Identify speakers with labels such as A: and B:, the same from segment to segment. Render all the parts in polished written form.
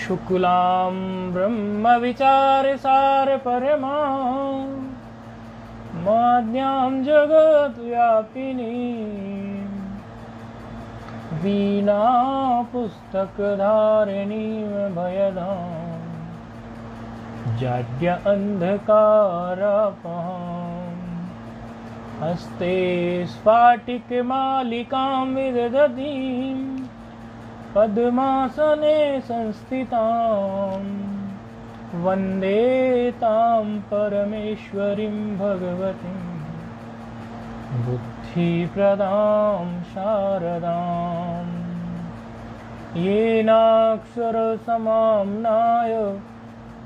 A: शुक्लां ब्रह्मविचारसार परमां माद्यां जगद्व्यापिनीं वीणा पुस्तकधारिणीं भयदां जाड्य अंधकारापहां हस्ते स्फाटिकमालिकां विदधतीं पद्मासने संस्थितां वन्दे तां परमेश्वरीं भगवतीं बुद्धिप्रदां शारदां येनाक्षरसमाम्नाय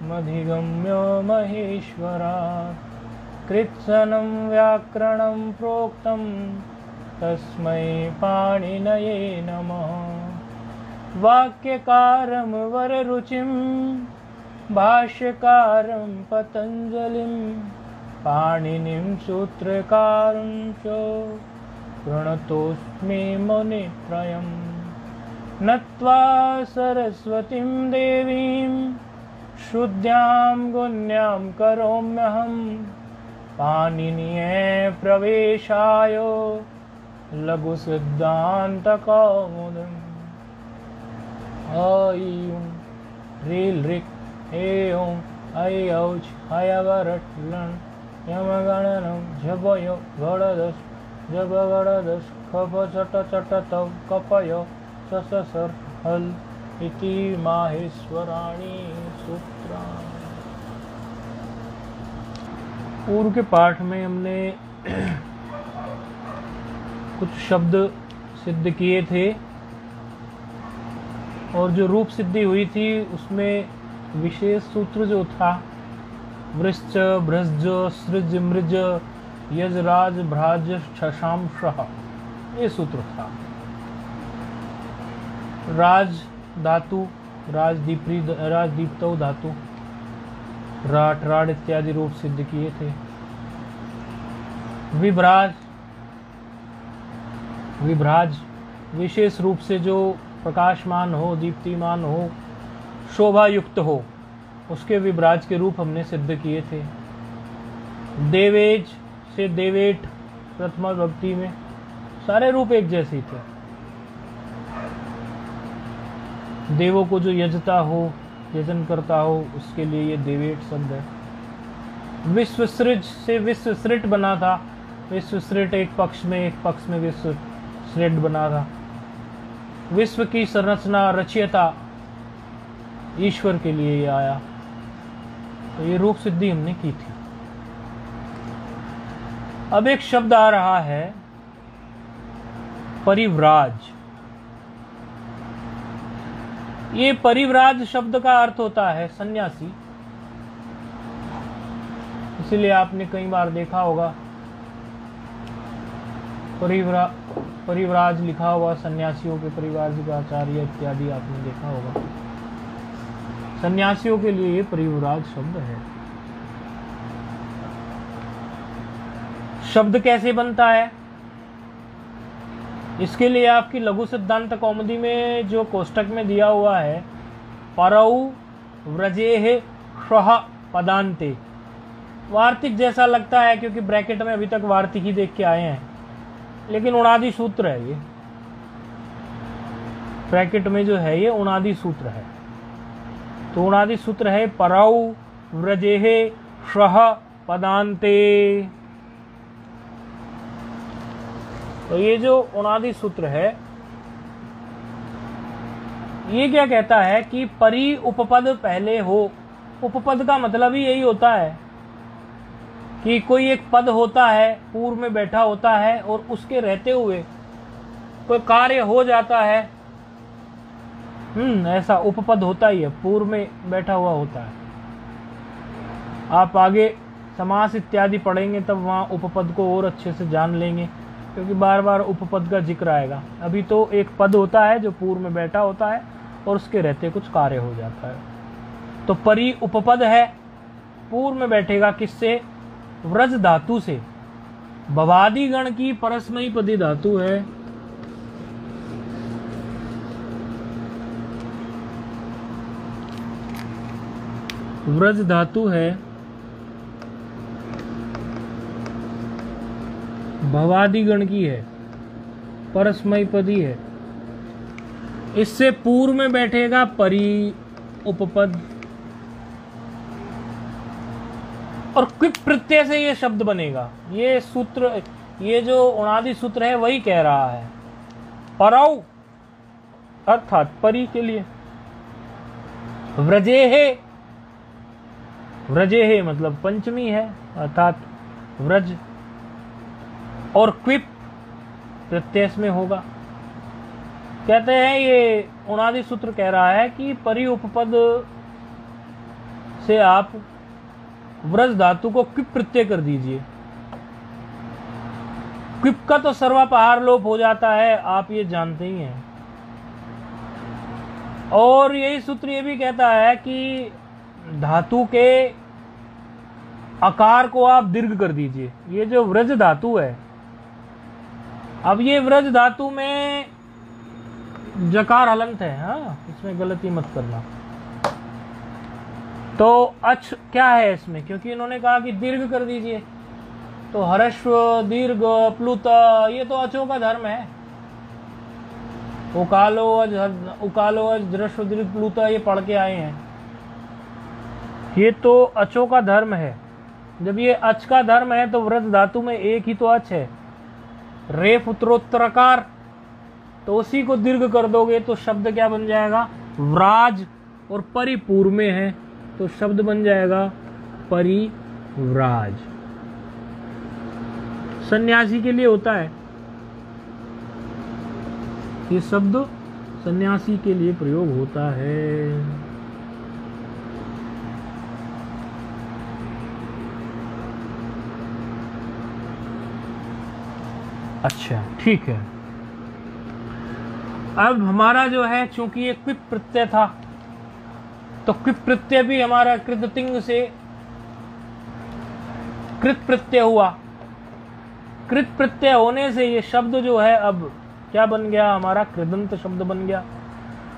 A: मधिगम्य महेश्वरात् कृत्स्नं व्याकरणं प्रोक्तं तस्मै पाणिनये नमः। वाक्यकारं वररुचिं भाष्यकारं पतञ्जलिं पाणिनिं सूत्रकारं च प्रणतोऽस्मि मुनित्रयम्। नत्वा सरस्वतीं देवीं शुद्ध्यां गुण्यां करोम्यहं पाणिनीये प्रवेशाय लघुसिद्धान्तकौमुदीम्। ऐं ह्रीं ऋक् ऐं ऐऔच हयवरट् लण् यमगणनं झपयो गणदश जपगणदश खप चट चट तव कपयो सससर हल इति माहेश्वराणि सूत्राणि। पूर्व के पाठ में हमने कुछ शब्द सिद्ध किए थे और जो रूप सिद्धि हुई थी उसमें विशेष सूत्र जो था वृश्च भ्रज सृज मृज यजराज भ्राज शशाम शह, ये सूत्र था। राज धातु राजदीप्तौ धातु राट राड इत्यादि रूप सिद्ध किए थे। विभ्राज विशेष रूप से जो प्रकाशमान हो, दीप्तिमान हो, शोभा युक्त हो, उसके विभ्राज के रूप हमने सिद्ध किए थे। देवेज से देवेट प्रथमा विभक्ति में सारे रूप एक जैसे ही थे। देवों को जो यजता हो, यजन करता हो, उसके लिए ये देवेट शब्द है। विश्वसृज से विश्वसृट बना था। विश्वसृट एक पक्ष में विश्वसृट बना था। विश्व की संरचना रचयिता ईश्वर के लिए ये आया, तो ये रूप सिद्धि हमने की थी। अब एक शब्द आ रहा है परिव्राज। ये परिव्राज शब्द का अर्थ होता है सन्यासी। इसीलिए आपने कई बार देखा होगा परिव्राज लिखा हुआ, सन्यासियों के परिवार का आचार्य इत्यादि आपने देखा होगा। सन्यासियों के लिए ये परिव्राज शब्द है। शब्द कैसे बनता है, इसके लिए आपकी लघु सिद्धांत कौमुदी में जो कोष्टक में दिया हुआ है, परौ व्रजेह श्वः पदान्ते, वार्तिक जैसा लगता है क्योंकि ब्रैकेट में अभी तक वार्तिक ही देख के आए हैं, लेकिन उणादि सूत्र है ये। ब्रैकेट में जो है ये उणादि सूत्र है। तो उणादि सूत्र है परौ व्रजेह श्वः पदान्ते। तो ये जो उणादि सूत्र है ये क्या कहता है कि परि उपपद पहले हो। उपपद का मतलब ही यही होता है कि कोई एक पद होता है, पूर्व में बैठा होता है और उसके रहते हुए कोई कार्य हो जाता है। ऐसा उपपद होता ही है, पूर्व में बैठा हुआ होता है। आप आगे समास इत्यादि पढ़ेंगे तब वहाँ उपपद को और अच्छे से जान लेंगे, क्योंकि बार बार उपपद का जिक्र आएगा। अभी तो एक पद होता है जो पूर्व में बैठा होता है और उसके रहते कुछ कार्य हो जाता है। तो परि उपपद है, पूर्व में बैठेगा किससे? व्रज धातु से। भवादि गण की परस्मयी पदी धातु है। व्रज धातु है, भवादिगण की है, परस्मय पदी है। इससे पूर्व में बैठेगा परी उपपद और क्विप प्रत्यय से ये शब्द बनेगा। ये सूत्र, ये जो उणादि सूत्र है वही कह रहा है परौ अर्थात परी के लिए। व्रजेहे, व्रजेहे मतलब पंचमी है अर्थात व्रज, और क्विप प्रत्यय में होगा। कहते हैं ये उणादि सूत्र कह रहा है कि परि उपपद से आप व्रज धातु को क्विप प्रत्यय कर दीजिए। क्विप का तो सर्वापहार लोप हो जाता है, आप ये जानते ही हैं। और यही सूत्र ये भी कहता है कि धातु के आकार को आप दीर्घ कर दीजिए। ये जो व्रज धातु है, अब ये व्रज धातु में जकार हलंत है, हाँ इसमें गलती मत करना। तो अच क्या है इसमें, क्योंकि इन्होंने कहा कि दीर्घ कर दीजिए, तो हर्षव दीर्घ प्लुत ये तो अचों का धर्म है। उकालो अज ह्रस्व दीर्घ प्लुत ये पढ़ के आए हैं, ये तो अचों का धर्म है। जब ये अच का धर्म है तो व्रज धातु में एक ही तो अच है, रेफ उत्तरोत्तरकार, तो उसी को दीर्घ कर दोगे तो शब्द क्या बन जाएगा, व्राज, और परिपूर्व में है तो शब्द बन जाएगा परिव्राज। सन्यासी के लिए होता है ये शब्द, सन्यासी के लिए प्रयोग होता है। अच्छा ठीक है। अब हमारा जो है, चूंकि ये क्विप प्रत्यय था, तो क्विप प्रत्यय भी हमारा कृततिंग से कृत प्रत्यय हुआ। कृत प्रत्यय होने से ये शब्द जो है अब क्या बन गया, हमारा कृदंत शब्द बन गया।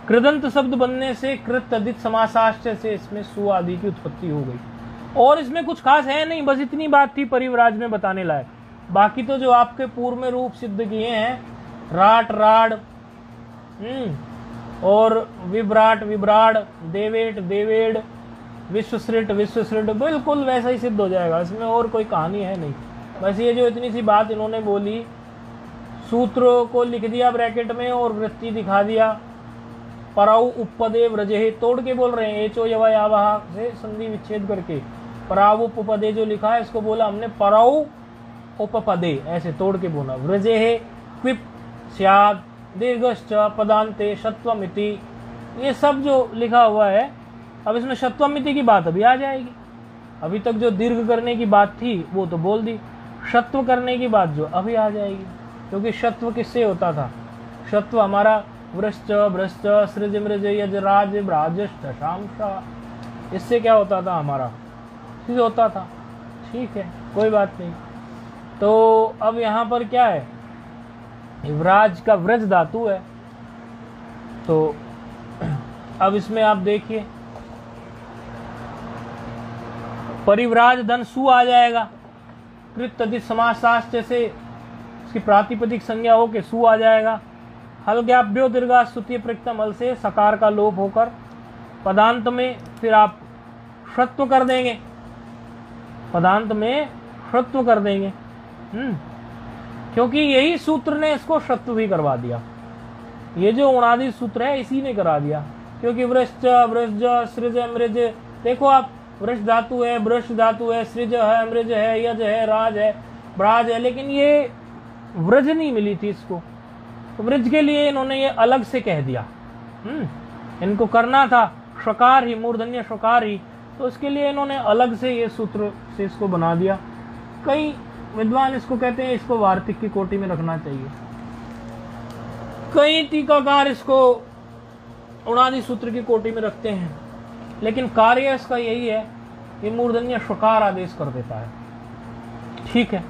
A: कृदंत शब्द बनने से कृत तदित समासाश्चर्य से इसमें सु आदि की उत्पत्ति हो गई। और इसमें कुछ खास है नहीं, बस इतनी बात थी परिव्राज में बताने लायक। बाकी तो जो आपके पूर्व में रूप सिद्ध किए हैं, राट राड और विभ्राट विभ्राट, देवेट देवेड, विश्वश्रिट विश्वश्रिट, बिल्कुल वैसा ही सिद्ध हो जाएगा। इसमें और कोई कहानी है नहीं। बस ये जो इतनी सी बात इन्होंने बोली, सूत्र को लिख दिया ब्रैकेट में और वृत्ति दिखा दिया। पराउ उपपदे व्रजे, तोड़ के बोल रहे हैं, एचो यवा यावहा से संधि विच्छेद करके पराउ उपपदे जो लिखा है इसको बोला हमने पराउ उपपदे, ऐसे तोड़ के बोला। व्रजे है क्विप स्याद दीर्घश्च पदांते शत्वमिति, ये सब जो लिखा हुआ है। अब इसमें शत्वमिति की बात अभी आ जाएगी। अभी तक जो दीर्घ करने की बात थी वो तो बोल दी, शत्व करने की बात जो अभी आ जाएगी। क्योंकि शत्व किससे होता था, शत्व हमारा वृश्च भ्रश्च सृज मृज यज राज ब्राजष्ट शामशा, इससे क्या होता था, हमारा चीज होता था। ठीक है, कोई बात नहीं। तो अब यहाँ पर क्या है, व्राज का व्रज धातु है। तो अब इसमें आप देखिए परिव्राज धन सु आ जाएगा। कृत तदित समासाश्चर्य से इसकी प्रातिपदिक संज्ञा हो के सु आ जाएगा। हलज्ञाभ्यो दीर्घा स्तुतीय प्रकृतम हल से सकार का लोप होकर पदांत में फिर आप षत्व कर देंगे, पदांत में षत्व कर देंगे। क्योंकि यही सूत्र ने इसको षत्व भी करवा दिया। ये जो उणादि सूत्र है इसी ने करा दिया। क्योंकि वृश्च वृज सृज मृज, देखो आप, वृष धातु है, वृष धातु है, सृज है, मृज है, यज है, राज है, ब्राज है, लेकिन ये व्रज नहीं मिली थी इसको। तो व्रज के लिए इन्होंने ये अलग से कह दिया। इनको करना था शकार ही, मूर्धन्य शकार ही, तो इसके लिए इन्होंने अलग से ये सूत्र से इसको बना दिया। कई विद्वान इसको कहते हैं इसको वार्तिक की कोटि में रखना चाहिए। कई टीकाकार इसको उणादि सूत्र की कोटि में रखते हैं, लेकिन कार्य इसका यही है, ये मूर्धन्य शकार आदेश कर देता है। ठीक है,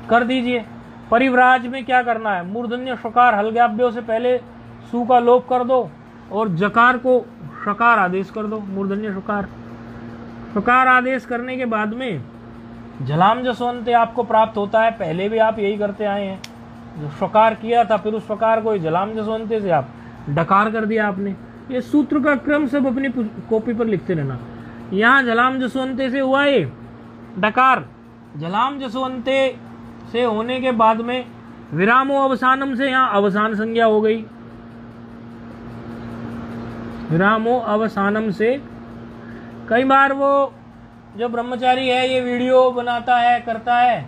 A: कर दीजिए। परिव्राज में क्या करना है, मूर्धन्य शकार हलज्ञाभ्यो से पहले सु का लोप कर दो और जकार को शकार आदेश कर दो, मूर्धन्य शकार। षकार आदेश करने के बाद में झलाम जसवंते आपको प्राप्त होता है। पहले भी आप यही करते आए हैं, जो षकार किया था फिर उस षकार को झलाम जसवंते से आप डकार कर दिया आपने। ये सूत्र का क्रम सब अपनी कॉपी पर लिखते रहना। यहाँ झलाम जसवंते से हुआ ये डकार, झलाम जसवंते से होने के बाद में विरामो अवसानम से यहाँ अवसान संज्ञा हो गई। विरामो अवसानम से कई बार वो जो ब्रह्मचारी है ये वीडियो बनाता है करता है,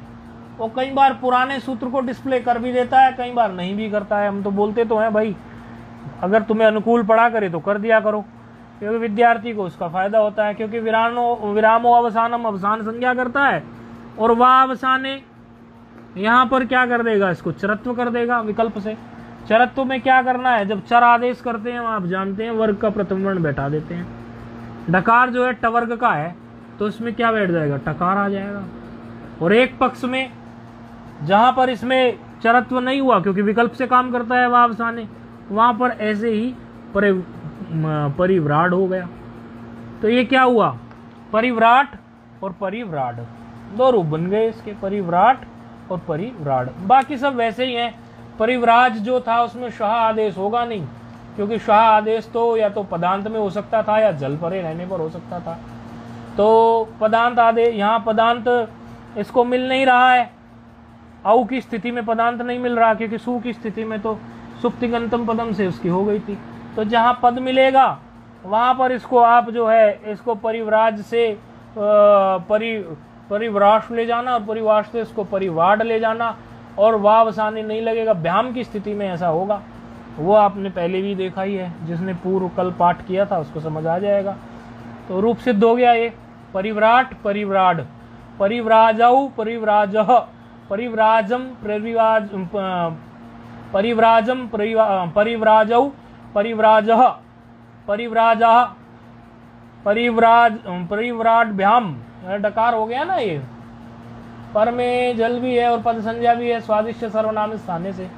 A: वो कई बार पुराने सूत्र को डिस्प्ले कर भी देता है, कई बार नहीं भी करता है। हम तो बोलते तो हैं भाई अगर तुम्हें अनुकूल पड़ा करे तो कर दिया करो, क्योंकि विद्यार्थी को उसका फायदा होता है। क्योंकि विरामो अवसानम अवसान संज्ञा करता है और वह अवसाने यहाँ पर क्या कर देगा, इसको चरत्व कर देगा विकल्प से। चरत्व में क्या करना है, जब चर आदेश करते हैं आप जानते हैं वर्ग का प्रथम वर्ण बैठा देते हैं। डकार जो है टवर्ग का है तो इसमें क्या बैठ जाएगा, टकार आ जाएगा। और एक पक्ष में जहां पर इसमें चरत्व नहीं हुआ क्योंकि विकल्प से काम करता है वह अवसाने, वहां पर ऐसे ही परिव्राड हो गया। तो ये क्या हुआ, परिव्राट और परिव्राड दो रूप बन गए इसके, परिव्राट और परिव्राड। बाकी सब वैसे ही हैं। परिव्राज जो था उसमें शाह आदेश होगा नहीं, क्योंकि शाह आदेश तो या तो पदांत में हो सकता था या जल परे रहने पर हो सकता था। तो पदांत आदेश, यहाँ पदांत इसको मिल नहीं रहा है, औ की स्थिति में पदांत नहीं मिल रहा, क्योंकि सु की स्थिति में तो सुप्तिगंतम पदम से उसकी हो गई थी। तो जहाँ पद मिलेगा वहां पर इसको आप जो है इसको परिव्राज से परिव्राश ले जाना और परिवाश से इसको परिवाड ले जाना, और वावसाने नहीं लगेगा। भ्याम की स्थिति में ऐसा होगा, वो आपने पहले भी देखा ही है, जिसने पूर्व कल पाठ किया था उसको समझ आ जाएगा। तो रूप सिद्ध हो गया ये, परिव्राट परिव्राड, परिव्राजौ परिव्राजः, परिव्राजम परिव्राजम परिव्राजौ परिव्राजः, परिव्राजः परिव्राडभ्याम, डकार हो गया ना ये। पर में जल भी है और पद संज्ञा भी है, स्वादिष्ट सर्वनाम स्थाने से।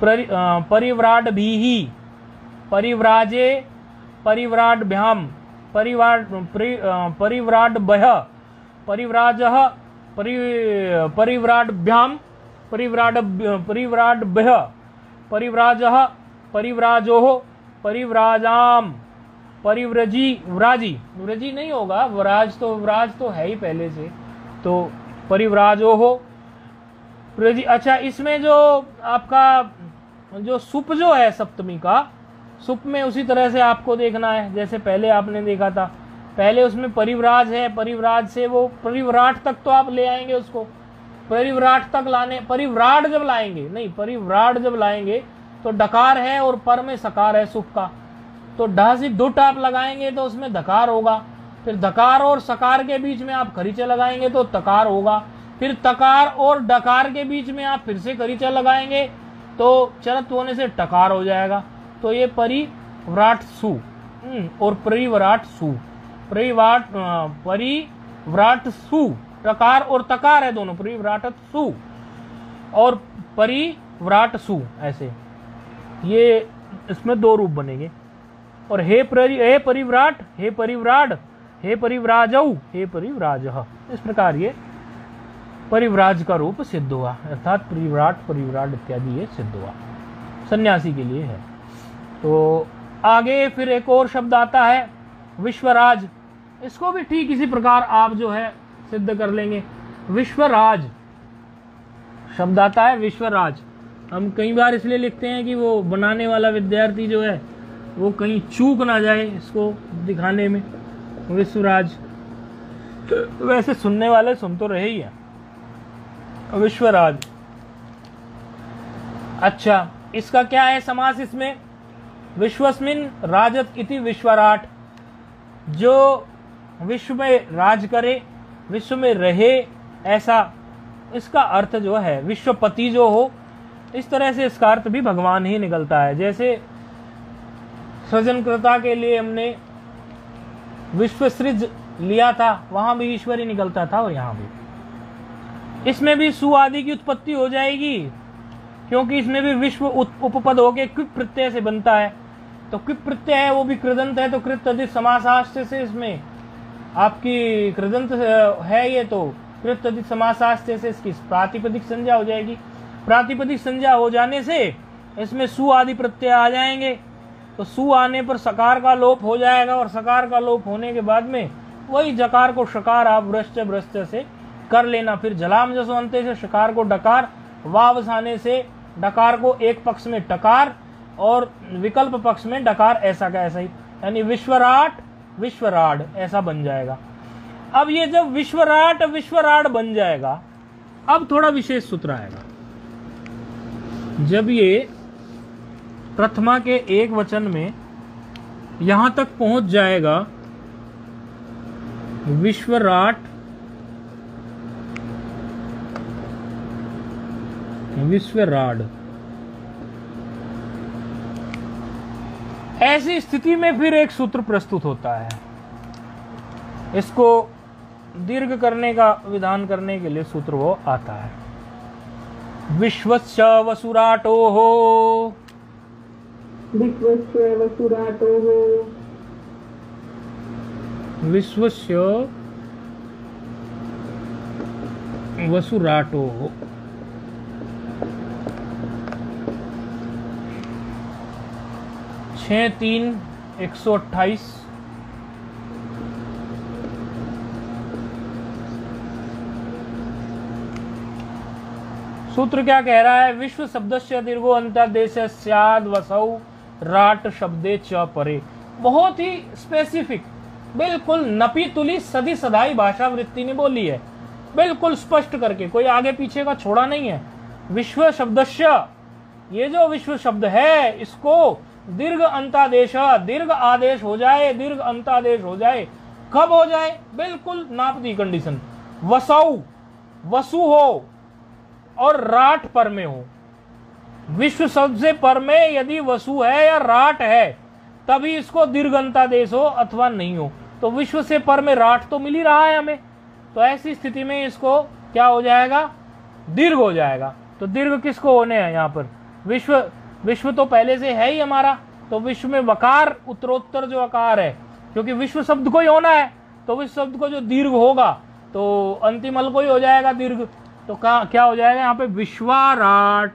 A: परिव्राड भी ही, परिव्राजे परिव्राडभ्याम, परिव्राड बह, परिव्राजः परिव्राडभ्याम, परिव्राड बह, परिव्राजः परिव्राजोः, परिव्राजाम, परिव्रजी, व्राजी, व्रजी नहीं होगा, व्राज तो है ही पहले से, तो परिव्राजो हो व्रजी। अच्छा, इसमें जो आपका जो सुप जो है सप्तमी का, सुप में उसी तरह से आपको देखना है जैसे पहले आपने देखा था। पहले उसमें परिव्राज है, परिव्राज से वो परिव्राट तक तो आप ले आएंगे उसको, परिव्राट तक लाने, परिव्राड जब लाएंगे नहीं, परिव्राड जब लाएंगे तो डकार है और पर में सकार है सुप का, तो ढ से दुट आप लगाएंगे तो उसमें धकार होगा। फिर धकार और सकार के बीच में आप खरीचा लगाएंगे तो तकार होगा। फिर तकार और डकार के बीच में आप फिर से खरीचा लगाएंगे तो चरत होने से टकार हो जाएगा। तो ये परिव्राट सु और परिव्राट सु, परिव्राट सु, टकार और तकार है दोनों, परिव्राट सु और परिव्राट सु, ऐसे ये इसमें दो रूप बनेंगे। और हे परिव्राट, हे परिव्राड, हे परिव्राजौ, हे परिव्राजः, इस प्रकार ये परिव्राज का रूप सिद्ध हुआ, अर्थात परिव्राट परिव्राड इत्यादि ये सिद्ध हुआ, सन्यासी के लिए है। तो आगे फिर एक और शब्द आता है विश्वराज, इसको भी ठीक इसी प्रकार आप जो है सिद्ध कर लेंगे। विश्वराज शब्द आता है, विश्वराज हम कई बार इसलिए लिखते हैं कि वो बनाने वाला विद्यार्थी जो है वो कहीं चूक ना जाए इसको दिखाने में। विश्वराज, वैसे सुनने वाले सुन तो रहे ही हैं। विश्वराज, अच्छा इसका क्या है समास इसमें, विश्वस्मिन राजत इति विश्वराट, जो विश्व में राज करे, विश्व में रहे, ऐसा इसका अर्थ जो है विश्वपति जो हो, इस तरह से इसका अर्थ भी भगवान ही निकलता है। जैसे सृजनकर्ता के लिए हमने विश्वसृज लिया था, वहां भी ईश्वर ही निकलता था, और यहां भी इसमें भी सु आदि की उत्पत्ति हो जाएगी, क्योंकि इसमें भी विश्व उपपद होके क्विप प्रत्यय से बनता है। तो क्विप प्रत्यय है वो भी कृदंत है, तो कृत अधिक समासाश्च से इसमें आपकी कृदंत है ये, तो कृत तद्धित समासास्ते से इसकी प्रातिपदिक संज्ञा हो जाएगी। प्रातिपदिक संज्ञा हो जाने से इसमें सु आदि प्रत्यय आ जाएंगे, तो सु आने पर सकार का लोप हो जाएगा, और सकार का लोप होने के बाद में वही जकार को शकार आप वृश्च भ्रश्च से कर लेना। फिर जलाम जसवंते से शकार को डकार, वावसाने से डकार को एक पक्ष में टकार और विकल्प पक्ष में डकार, ऐसा का ऐसा ही, यानी विश्वराट विश्वराड ऐसा बन जाएगा। अब ये जब विश्वराट विश्वराड बन जाएगा, अब थोड़ा विशेष सूत्र आएगा। जब ये प्रथमा के एक वचन में यहां तक पहुंच जाएगा, विश्वराट विश्वराड, ऐसी स्थिति में फिर एक सूत्र प्रस्तुत होता है। इसको दीर्घ करने का विधान करने के लिए सूत्र वो आता है। विश्वस्य वसुराटोः,
B: विश्वस्य वसुराटोः,
A: विश्वस्य वसुराटोः, 6-3-128। सूत्र क्या कह रहा है? विश्व शब्दस्य दीर्घो अंतर्देशे स्याद् वसौ राट शब्दे च परे। बहुत ही स्पेसिफिक, बिल्कुल नपी तुली सदी सदाई भाषा वृत्ति ने बोली है, बिल्कुल स्पष्ट करके, कोई आगे पीछे का छोड़ा नहीं है। विश्व शब्दस्य, ये जो विश्व शब्द है इसको दीर्घ अंतादेश, दीर्घ आदेश हो जाए, दीर्घ अंतादेश हो जाए। कब हो जाए? बिल्कुल नाप दी कंडीशन। वसौ, वसु हो और राट पर में हो। विश्व शब्द से पर में यदि वसु है या राट है तभी इसको दीर्घ अंतादेश हो अथवा नहीं हो। तो विश्व से पर में राट तो मिल ही रहा है हमें, तो ऐसी स्थिति में इसको क्या हो जाएगा? दीर्घ हो जाएगा। तो दीर्घ किसको होने हैं यहाँ पर? विश्व, विश्व तो पहले से है ही हमारा, तो विश्व में वकार उत्तरोत्तर जो आकार है, क्योंकि विश्व शब्द को ही होना है, तो विश्व शब्द को जो दीर्घ होगा तो अंतिम अल को ही हो जाएगा दीर्घ। तो क्या हो जाएगा यहाँ पे? विश्वाराट,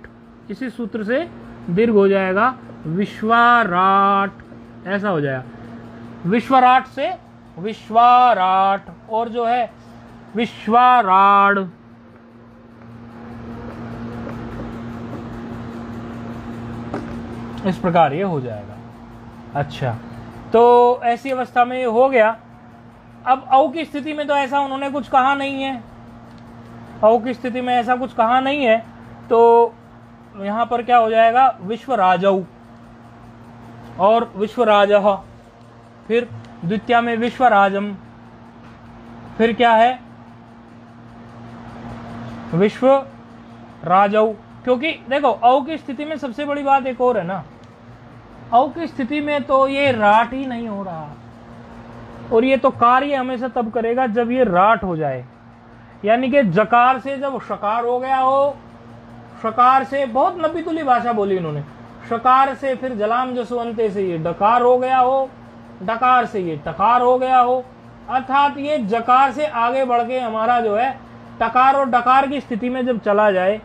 A: इसी सूत्र से दीर्घ हो जाएगा विश्वाराट, ऐसा हो जाएगा। विश्वराट से विश्वाराट, और जो है विश्वाराड, इस प्रकार ये हो जाएगा। अच्छा, तो ऐसी अवस्था में ये हो गया। अब औ की स्थिति में तो ऐसा उन्होंने कुछ कहा नहीं है, औ की स्थिति में ऐसा कुछ कहा नहीं है, तो यहां पर क्या हो जाएगा? विश्वराजौ और विश्वराजः, फिर द्वितीया में विश्वराजम, फिर क्या है? विश्वराजौ। क्योंकि देखो औ की स्थिति में सबसे बड़ी बात एक और है ना, औ की स्थिति में तो ये राट ही नहीं हो रहा, और ये तो कार्य हमेशा तब करेगा जब ये राट हो जाए, यानी कि जकार से जब शकार हो गया हो, शकार से, बहुत नपीतुली भाषा बोली इन्होंने, शकार से फिर जलाम जसवंते से ये डकार हो गया हो, डकार से ये टकार हो गया हो, अर्थात ये जकार से आगे बढ़ के हमारा जो है टकार और डकार की स्थिति में जब चला जाए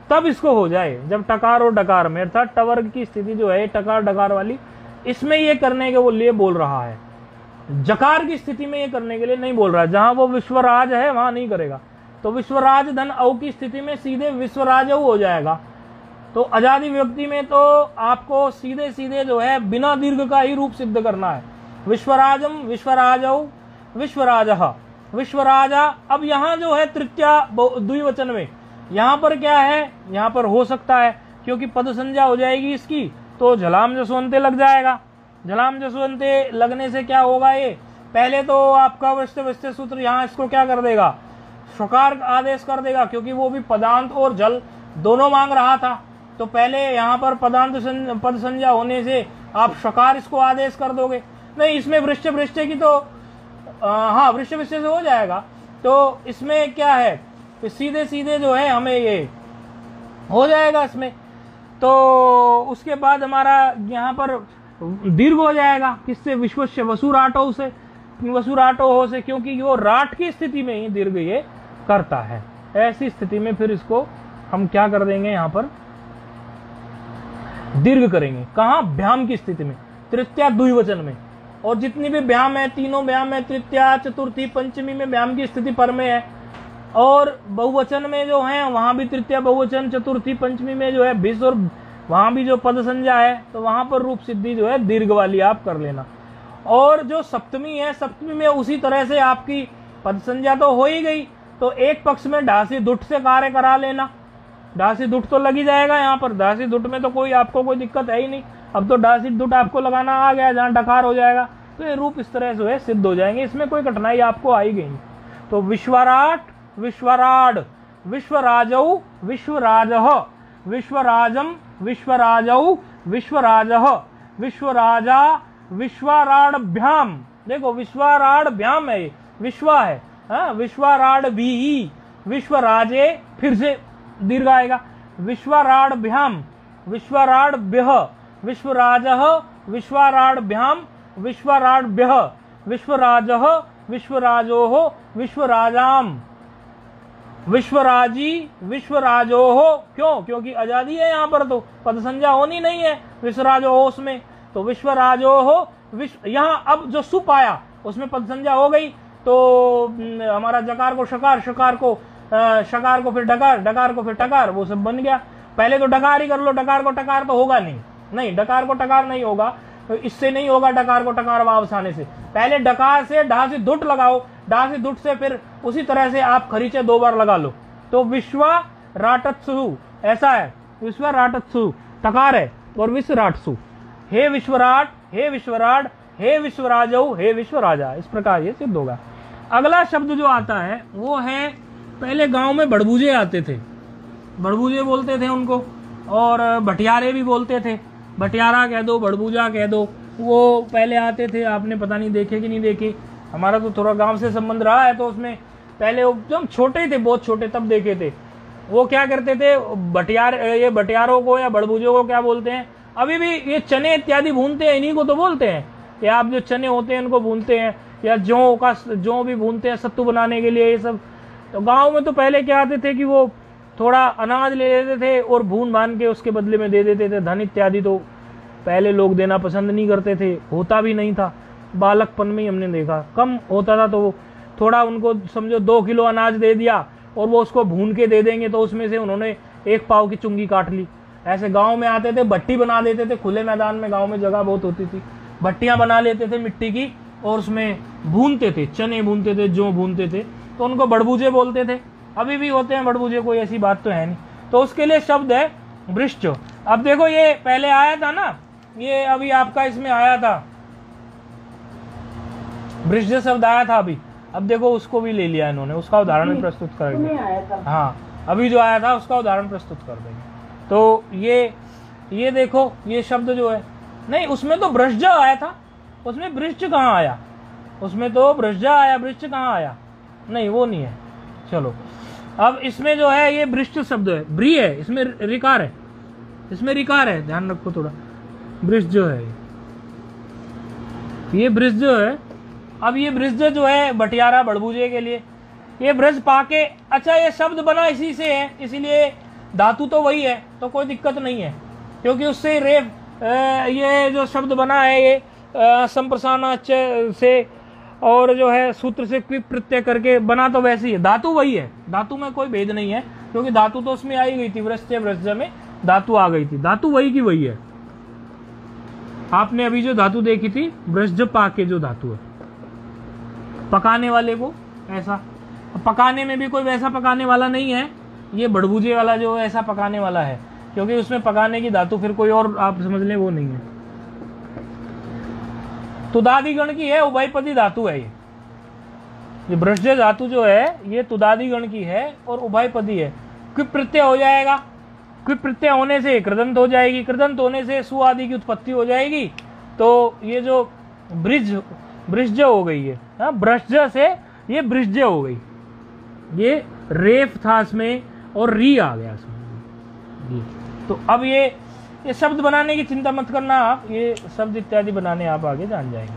A: तब इसको हो जाए। जब टकार और डकार में, अर्थात टवर्ग की स्थिति जो है टकार डकार वाली, इसमें ये करने के लिए बोल रहा है। जकार की स्थिति में ये करने के लिए नहीं बोल रहा, जहां वो विश्वराज है वहां नहीं करेगा। तो विश्वराज धन औ की स्थिति में सीधे विश्वराज हो जाएगा। तो अजादि विभक्ति में तो आपको सीधे सीधे जो है बिना दीर्घ का ही रूप सिद्ध करना है। विश्वराजम, विश्वराजौ, विश्वराजः, विश्वराजा। अब यहाँ जो है तृतीया द्विवचन में, यहाँ पर क्या है? यहाँ पर हो सकता है क्योंकि पद संज्ञा हो जाएगी इसकी, तो झलाम जसवंते लग जाएगा। झलाम जसवंते लगने से क्या होगा? ये पहले तो आपका वस्ते वस्ते सूत्र यहाँ इसको क्या कर देगा? शकार आदेश कर देगा, क्योंकि वो भी पदांत और जल दोनों मांग रहा था। तो पहले यहाँ पर पदांत पद संज्ञा होने से आप शकार इसको आदेश कर दोगे। नहीं, इसमें वृश्च वृश्च की तो हाँ, वृश्च वृश्च से हो जाएगा। तो इसमें क्या है? तो सीधे सीधे जो है हमें ये हो जाएगा इसमें। तो उसके बाद हमारा यहाँ पर दीर्घ हो जाएगा, किससे? विश्वस्य वसुराटौ से। वसुराटो हो से, क्योंकि वो राट की स्थिति में ही दीर्घ ये करता है। ऐसी स्थिति में फिर इसको हम क्या कर देंगे, यहां पर दीर्घ करेंगे। कहां? भ्याम की स्थिति में, तृतीया द्विवचन में। और जितनी भी भ्याम है, तीनों भ्याम है, तृतीया चतुर्थी पंचमी में भ्याम की स्थिति पर में है, और बहुवचन में जो है वहां भी तृतीया बहुवचन, चतुर्थी पंचमी में जो है भिस, और वहां भी जो पद संज्ञा है तो वहां पर रूप सिद्धि जो है दीर्घ वाली आप कर लेना। और जो सप्तमी है, सप्तमी में उसी तरह से आपकी पद संज्ञा तो हो ही गई, तो एक पक्ष में ढासी दुट से कार्य करा लेना। ढासी दुट तो लगी जाएगा यहाँ पर, ढासी दुट में तो कोई आपको कोई दिक्कत है ही नहीं। अब तो ढासी दुट आपको लगाना आ गया, जहाँ डकार हो जाएगा तो ये रूप इस तरह से है सिद्ध हो जाएंगे, इसमें कोई कठिनाई आपको आई गई। तो विश्वराट, विश्वराड, विश्वराजौ, विश्वराजः, विश्वराजम, विश्वराजौ, विश्वराजः, विश्वराजा, विश्वराडभ्याम। देखो विश्वराडभ्याम है, विश्वा है, विश्वराड भी, विश्वराजे, फिर से दीर्घ आएगा, विश्वराडभ्याम, विश्वराडभ्यः, विश्वराजः, विश्वराडभ्याम, विश्वराडभ्यः, विश्वराजः, विश्वराजोः, विश्वराजाम, विश्वराजी, विश्वराजोः। क्यों? क्योंकि आजादी है यहाँ पर, तो पद संज्ञा होनी नहीं है विश्वराजोहोस में, तो विश्वराजोः। यहाँ अब जो सुप आया उसमें पद संज्ञा हो गई, तो हमारा जकार को शकार, शकार को शकार को फिर डकार, डकार को फिर टकार, वो सब बन गया। पहले तो डकार ही कर लो, डकार को टकार तो होगा नहीं, डकार को टकार नहीं होगा, तो इससे नहीं होगा डकार को टकार वापस आने से। पहले डकार से ढा से दुट लगाओ, ढा से दुट से फिर उसी तरह से आप खरीचे 2 बार लगा लो, तो विश्वराटत्सु ऐसा है, विश्वराटत्सु टकार है, और विश्वराटसु, हे विश्वराट, हे विश्वराट, हे विश्वराजौ, हे विश्वराजा, इस प्रकार ये सिद्ध होगा। अगला शब्द जो आता है वो है, पहले गांव में बड़बूजे आते थे, बड़बूजे बोलते थे उनको, और भटियारे भी बोलते थे, भटियारा कह दो, बड़बूजा कह दो, वो पहले आते थे। आपने पता नहीं देखे कि नहीं देखे, हमारा तो थोड़ा गांव से संबंध रहा है, तो उसमें पहले जब छोटे थे, बहुत छोटे, तब देखे थे। वो क्या करते थे, ये भटियारों को या बड़बूजों को क्या बोलते हैं, अभी भी ये चने इत्यादि भूनते हैं, इन्हीं को तो बोलते हैं कि आप जो चने होते हैं उनको भूनते हैं, या जौ भी भूनते हैं सत्तू बनाने के लिए, ये सब। तो गांव में तो पहले क्या आते थे कि वो थोड़ा अनाज ले लेते थे और भून भान के उसके बदले में दे देते थे। धन इत्यादि तो पहले लोग देना पसंद नहीं करते थे, होता भी नहीं था, बालकपन में ही हमने देखा, कम होता था, तो वो थोड़ा उनको समझो 2 किलो अनाज दे दिया और वो उसको भून के दे देंगे, तो उसमें से उन्होंने 1 पाव की चुंगी काट ली। ऐसे गांव में आते थे, भट्टी बना देते थे, खुले मैदान में, गांव में जगह बहुत होती थी, भट्टियां बना लेते थे मिट्टी की, और उसमें भूनते थे, चने भूनते थे, जौ भूनते थे, तो उनको बड़बूजे बोलते थे। अभी भी होते हैं बड़बूजे, कोई ऐसी बात तो है नहीं। तो उसके लिए शब्द है वृश्च। अब देखो ये पहले आया था ना, ये अभी आपका इसमें आया था, वृश्च शब्द आया था अभी, अब देखो उसको भी ले लिया इन्होंने, उसका उदाहरण भी प्रस्तुत करेंगे। हाँ, अभी जो आया था उसका उदाहरण प्रस्तुत कर देंगे। तो ये देखो, ये शब्द जो है, नहीं उसमें तो वृश्च आया था, उसमें वृश्च कहाँ आया, उसमें तो वृश्च आया, वृश्च कहाँ आया, नहीं वो नहीं है। चलो अब इसमें जो है ये वृश्च शब्द है, ब्री है, इसमें रिकार है, इसमें रिकार है, ध्यान रखो थोड़ा। वृश्च जो है ये वृश्च जो है, अब ये वृश्च जो है भटियारा बड़बूजे के लिए, ये वृश्च पाके, अच्छा ये शब्द बना इसी से है, इसीलिए धातु तो वही है, तो कोई दिक्कत नहीं है, क्योंकि उससे रेफ ये जो शब्द बना है ये संप्रसारण से और जो है सूत्र से क्विप प्रत्यय करके बना, तो वैसे ही है, धातु वही है, धातु में कोई भेद नहीं है, क्योंकि धातु तो उसमें आई गई थी, वृश्च में धातु आ गई थी, धातु वही की वही है। आपने अभी जो धातु देखी थी वृश्च पाके, जो धातु है पकाने वाले को, ऐसा पकाने में भी कोई वैसा पकाने वाला नहीं है, ये बड़बूजे वाला जो ऐसा पकाने वाला है, क्योंकि उसमें पकाने की धातु फिर कोई और आप समझ लें वो नहीं है। तुदादि गण की है, उभयपदी धातु है ये वृश्च धातु जो है ये तुदादि गण की है और उभयपदी है। क्विप प्रत्यय हो जाएगा, क्विप प्रत्यय होने से कृदंत हो जाएगी, कृदंत होने से सु आदि की उत्पत्ति हो जाएगी, तो ये जो वृश्च हो गई है, वृश्च से ये वृश्च हो गई, ये रेफ था इसमें और री आ गया इसमें। तो अब ये शब्द बनाने की चिंता मत करना आप, ये शब्द इत्यादि बनाने आप आगे जान जाएंगे।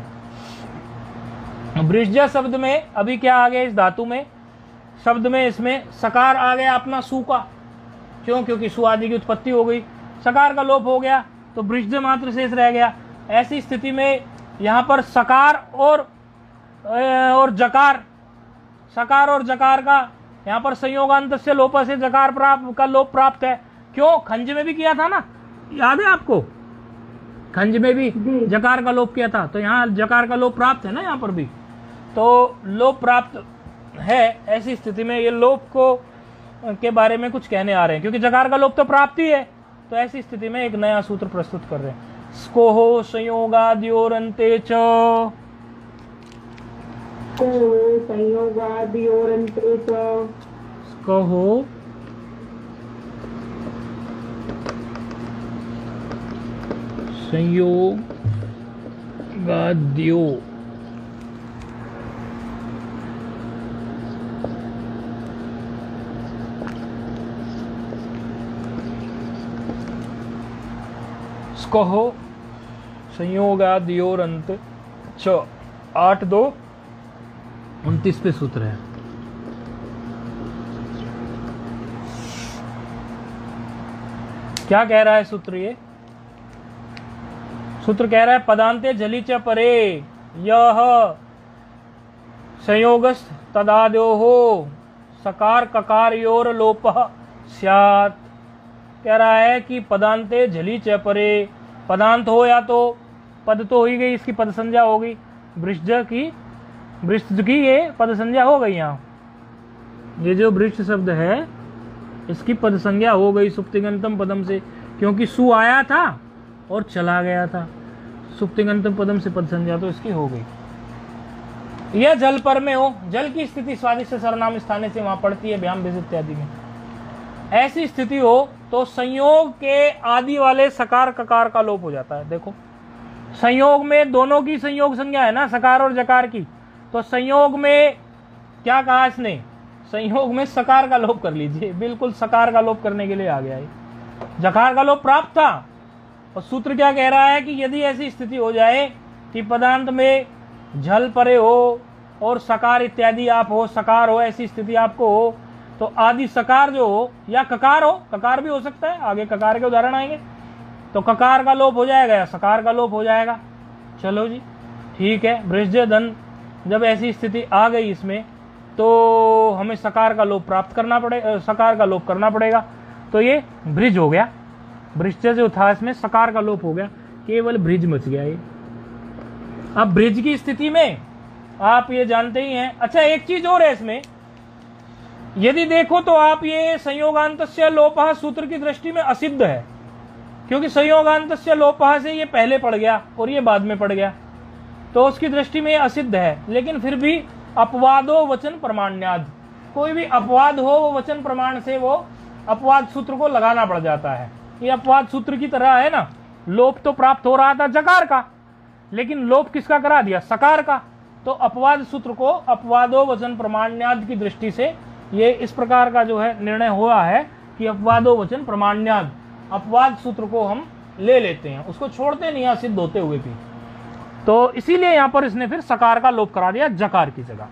A: वृषज शब्द में अभी क्या आ गया, इस धातु में शब्द में इसमें सकार आ गया अपना सु का, क्यों, क्योंकि सु आदि की उत्पत्ति हो गई, सकार का लोप हो गया तो वृषज मात्र शेष रह गया। ऐसी स्थिति में यहाँ पर सकार और जकार, सकार और जकार का यहाँ पर संयोगांत से लोप से जकार प्राप्त का लोप प्राप्त है। क्यों, खंज में भी किया था ना, याद है आपको, खंज में भी जकार का लोप किया था, तो यहाँ जकार का लोप प्राप्त है ना, यहाँ पर भी तो लोप प्राप्त है। ऐसी स्थिति में ये लोप को के बारे में कुछ कहने आ रहे हैं, क्योंकि जकार का लोप तो प्राप्त ही है, तो ऐसी स्थिति में एक नया सूत्र प्रस्तुत कर रहे हैं। स्कोहो संयोगाद्योरन्ते च,
B: संयोगाद्योरन्ते च,
A: स्कोहो संयोगाद्यो स्कोहो संयोगाद्योरन्त च, 8-2-29 पे सूत्र है। क्या कह रहा है सूत्र, ये सूत्र कह रहा है पदांते जली च परे यह संयोगस् तदाद्योः सकार ककारयोर लोपः स्यात्। कह रहा है कि पदांते झली च परे, पदांत हो या तो पद तो हो ही गई, इसकी पद संज्ञा हो गई, वृषज की ये पद संज्ञा हो गई। यहाँ ये जो वृक्ष शब्द है इसकी पद संज्ञा हो गई सुप्तिगंतम पदम से, क्योंकि सु आया था और चला गया था, सुप्तिगंतम पदम से पद संज्ञा तो इसकी हो गई। यह जल पर में हो, जल की स्थिति स्वादिष्ट सर्वनाम स्थाने से वहां पड़ती है व्याम बीज इत्यादि में, ऐसी स्थिति हो तो संयोग के आदि वाले सकार ककार का लोप हो जाता है। देखो संयोग में दोनों की संयोग संज्ञा है ना, सकार और जकार की, तो संयोग में क्या कहा इसने, संयोग में सकार का लोप कर लीजिए, बिल्कुल सकार का लोप करने के लिए आ गया है, जकार का लोप प्राप्त था। और सूत्र क्या कह रहा है कि यदि ऐसी स्थिति हो जाए कि पदांत में झल परे हो और सकार इत्यादि आप हो, सकार हो, ऐसी स्थिति आपको हो, तो आदि सकार जो हो या ककार हो, ककार भी हो सकता है, आगे ककार के उदाहरण आएंगे, तो ककार का लोप हो जाएगा या सकार का लोप हो जाएगा। चलो जी ठीक है, वृषज धन जब ऐसी स्थिति आ गई इसमें तो हमें सकार का लोप प्राप्त करना पड़ेगा, सकार का लोप करना पड़ेगा। तो ये ब्रिज हो गया, वृषज जो था इसमें सकार का लोप हो गया, केवल ब्रिज बच गया ये। अब ब्रिज की स्थिति में आप ये जानते ही हैं। अच्छा एक चीज और है इसमें, यदि देखो तो आप ये संयोगांतस्य लोपः सूत्र की दृष्टि में असिद्ध है, क्योंकि संयोगांतस्य लोपः से ये पहले पड़ गया और ये बाद में पड़ गया, तो उसकी दृष्टि में ये असिद्ध है। लेकिन फिर भी अपवादो वचन प्रमाण्याद, कोई भी अपवाद हो वो वचन प्रमाण से वो अपवाद सूत्र को लगाना पड़ जाता है। ये अपवाद सूत्र की तरह है ना, लोप तो प्राप्त हो रहा था जकार का, लेकिन लोप किसका करा दिया, सकार का, तो अपवाद सूत्र को अपवादो वचन प्रमाण्याद की दृष्टि से ये इस प्रकार का जो है निर्णय हुआ है कि अपवादो वचन प्रमाण्याद, अपवाद सूत्र को हम ले लेते हैं, उसको छोड़ते नहीं सिद्ध होते हुए भी, तो इसीलिए यहां पर इसने फिर सकार का लोप करा दिया जकार की जगह।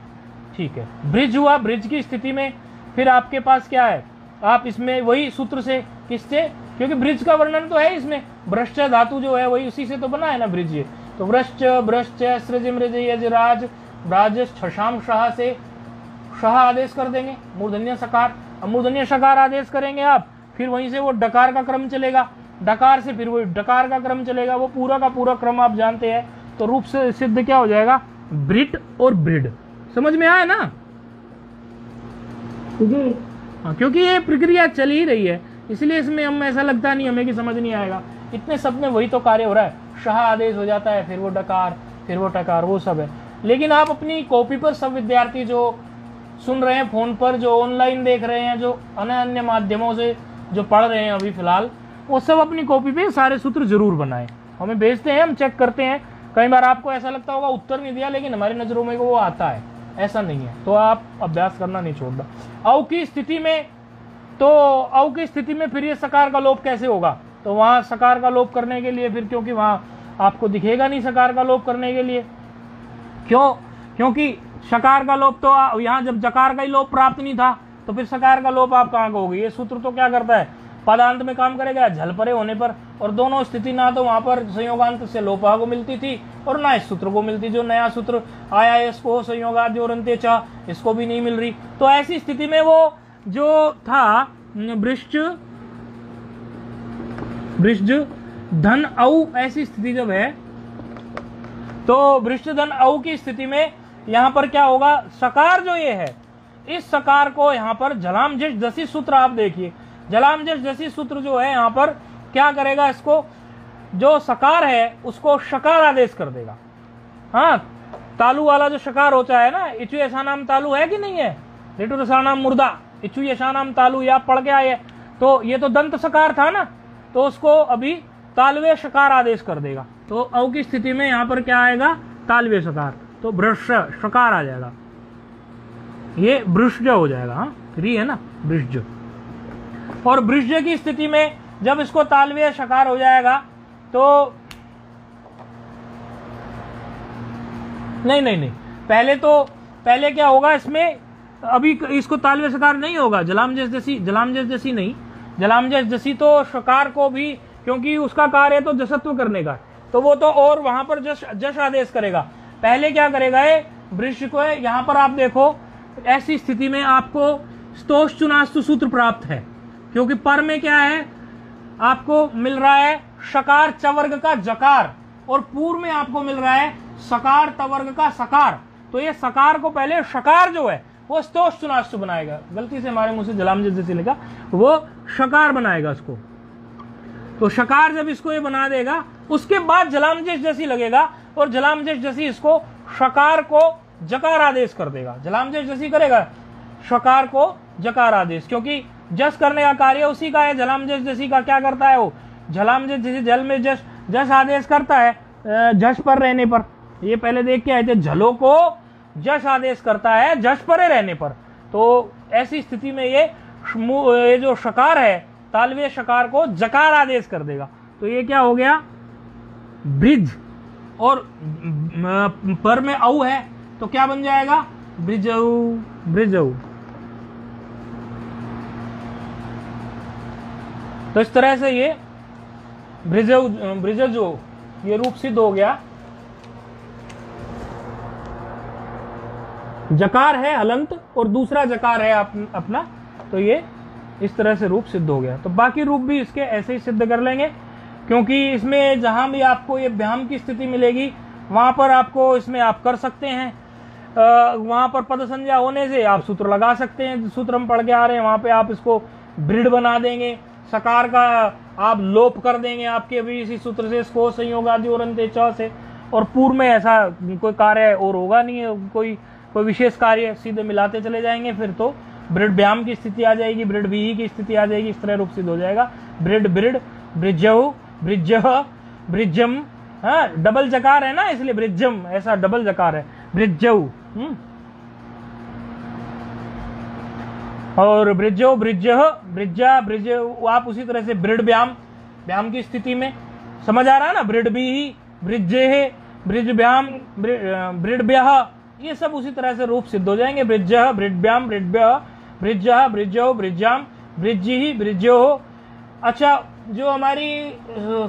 A: ठीक है, ब्रिज हुआ, ब्रिज की स्थिति में फिर आपके पास क्या है, आप इसमें वही सूत्र से, किससे, क्योंकि ब्रिज का वर्णन तो है इसमें, भ्रष्ट धातु जो है वही उसी से तो बना है ना ब्रिज। तो वृश्च भ्रश्च सृज मृज यजराज ब्राज छशाम शाह से शाह आदेश कर देंगे, मूर्धन्य सकार, अब मूर्धन्य सकार आदेश करेंगे आप, फिर वहीं से वो डकार का क्रम चलेगा, डकार से फिर वो डकार का क्रम चलेगा, वो पूरा का पूरा क्रम आप जानते हैं, तो रूप से सिद्ध क्या हो जाएगा, ब्रिट और ब्रिड। समझ में आया ना
B: जी?
A: हाँ, क्योंकि ये प्रक्रिया चल ही रही है, इसलिए इसमें हम ऐसा लगता नहीं हमें कि समझ नहीं आएगा, इतने सब में वही तो कार्य हो रहा है, शाह आदेश हो जाता है, फिर वो डकार, फिर वो टकार, वो सब है। लेकिन आप अपनी कॉपी पर सब विद्यार्थी जो सुन रहे हैं फोन पर, जो ऑनलाइन देख रहे हैं, जो अन्य माध्यमों से जो पढ़ रहे हैं अभी फिलहाल, वो सब अपनी कॉपी पे सारे सूत्र जरूर बनाएं, हमें भेजते हैं, हम चेक करते हैं। कई बार आपको ऐसा लगता होगा उत्तर नहीं दिया, लेकिन हमारी नजरों में वो आता है, ऐसा नहीं है, तो आप अभ्यास करना नहीं छोड़ना। औ की स्थिति में, तो औ की स्थिति में फिर ये सकार का लोप कैसे होगा, तो वहां सकार का लोप करने के लिए फिर, क्योंकि वहां आपको दिखेगा नहीं सकार का लोप करने के लिए, क्यों, क्योंकि शकार का लोप तो यहाँ जब जकार का ही लोप प्राप्त नहीं था तो फिर सकार का लोप आप कहाँ कहोगे। ये सूत्र तो क्या करता है, पदांत में काम करेगा झल परे होने पर, और दोनों स्थिति ना तो वहां पर संयोगांत से लोपा को मिलती थी और ना इस सूत्र को मिलती। जो नया सूत्र आया है इसको संयोगाद जोरंते चा, इसको भी नहीं मिल रही। तो ऐसी स्थिति में वो जो था वृष्ट धन औ, ऐसी स्थिति जब है तो वृष्ट धन औ की स्थिति में यहां पर क्या होगा, सकार जो ये है इस सकार को यहां पर जलाम जिस जसी सूत्र आप देखिए, जलाम जिस जसी सूत्र जो है यहां पर क्या करेगा, इसको जो सकार है उसको शकार आदेश कर देगा। हाँ, तालु वाला जो शकार होता है ना, इचु ऐसा नाम तालु है कि नहीं है, रेटु रसा नाम मुर्दा, इचु ऐसा नाम तालु, या पढ़ के आए, तो ये तो दंत सकार था ना, तो उसको अभी तालवे शकार आदेश कर देगा। तो औ की स्थिति में यहां पर क्या आएगा, तालवे शकार, तो भ्रश शकार आ जाएगा, ये भृष्ज हो जाएगा। हाँ, री है ना, भृष्ज। और भृष्ज की स्थिति में जब इसको तालवे शकार हो जाएगा तो नहीं, पहले क्या होगा इसमें, अभी इसको तालवे शकार नहीं होगा, जलामजस जैसी नहीं, जलामजस जैसी तो शकार को भी, क्योंकि उसका कार्य तो जसत्व करने का, तो वो तो और वहां पर जश आदेश करेगा। पहले क्या करेगा ये वृक्ष को, यहां पर आप देखो ऐसी स्थिति में आपको स्तोष चुनास्तु सूत्र प्राप्त है, क्योंकि पर में क्या है आपको मिल रहा है शकार चवर्ग का जकार, और पूर्व में आपको मिल रहा है सकार तवर्ग का सकार। तो ये सकार को पहले शकार जो है वो स्तोष चुनास्तु बनाएगा, गलती से हमारे मुंह से जलामजस जैसे लिखा, वो शकार बनाएगा इसको। तो शकार जब इसको ये बना देगा उसके बाद जलामजस जैसी लगेगा, और जलामजस जैसी इसको शकार को जकार आदेश कर देगा, जलामजस जैसी करेगा शकार को जकार आदेश, क्योंकि जस करने का कार्य उसी का है। जलामजस जैसी का क्या करता है, वो जलामजस जैसी जल में जस आदेश करता है, जस पर रहने पर, ये पहले देख के आए थे, झलों को जस आदेश करता है जस परे रहने पर। तो ऐसी स्थिति में ये जो शकार है तालवे शकार को जकार आदेश कर देगा। तो ये क्या हो गया, ब्रिज, और पर में औ है तो क्या बन जाएगा, ब्रिजऊ। तो इस तरह से ये ब्रिजजो ये रूप सिद्ध हो गया। जकार है हलंत और दूसरा जकार है अपना, तो ये इस तरह से रूप सिद्ध हो गया। तो बाकी रूप भी इसके ऐसे ही सिद्ध कर लेंगे, क्योंकि इसमें जहां भी आपको ये व्याम की स्थिति मिलेगी वहां पर आपको इसमें आप कर सकते हैं, वहां पर पद संज्ञा होने से आप सूत्र लगा सकते हैं, सूत्र हम पढ़ के आ रहे हैं, वहां पे आप इसको ब्रिड बना देंगे, सकार का आप लोप कर देंगे आपके भी इसी सूत्र से, इसको संयोग आदि और अंत्य च से, और पूर्व में ऐसा कोई कार्य और होगा नहीं है, कोई विशेष कार्य, सीधे मिलाते चले जाएंगे, फिर तो ब्रिड व्याम की स्थिति आ जाएगी, ब्रिड भी की स्थिति आ जाएगी, इस तरह रूप सिद्ध हो जाएगा। ब्रिड ब्रिड ब्रिजहु ब्रिजह ब्रिजम, हाँ डबल जकार है ना इसलिए ब्रिजम, ऐसा डबल जकार है ब्रिजहु। और ब्रिजो ब्रिजह ब्रिजा ब्रिज, आप उसी तरह से ब्रिड व्याम की स्थिति में समझ आ रहा है ना, ब्रिड भी ब्रिजे ब्रिज व्याम ब्रिड ब्याह, ये सब उसी तरह से रूप सिद्ध हो जाएंगे। ब्रिजह ब्रिड व्याम ब्रिड ब्याह ब्रिजह ब्रिजो ब्रिजाम ब्रिजी ब्रिजो। अच्छा, जो हमारी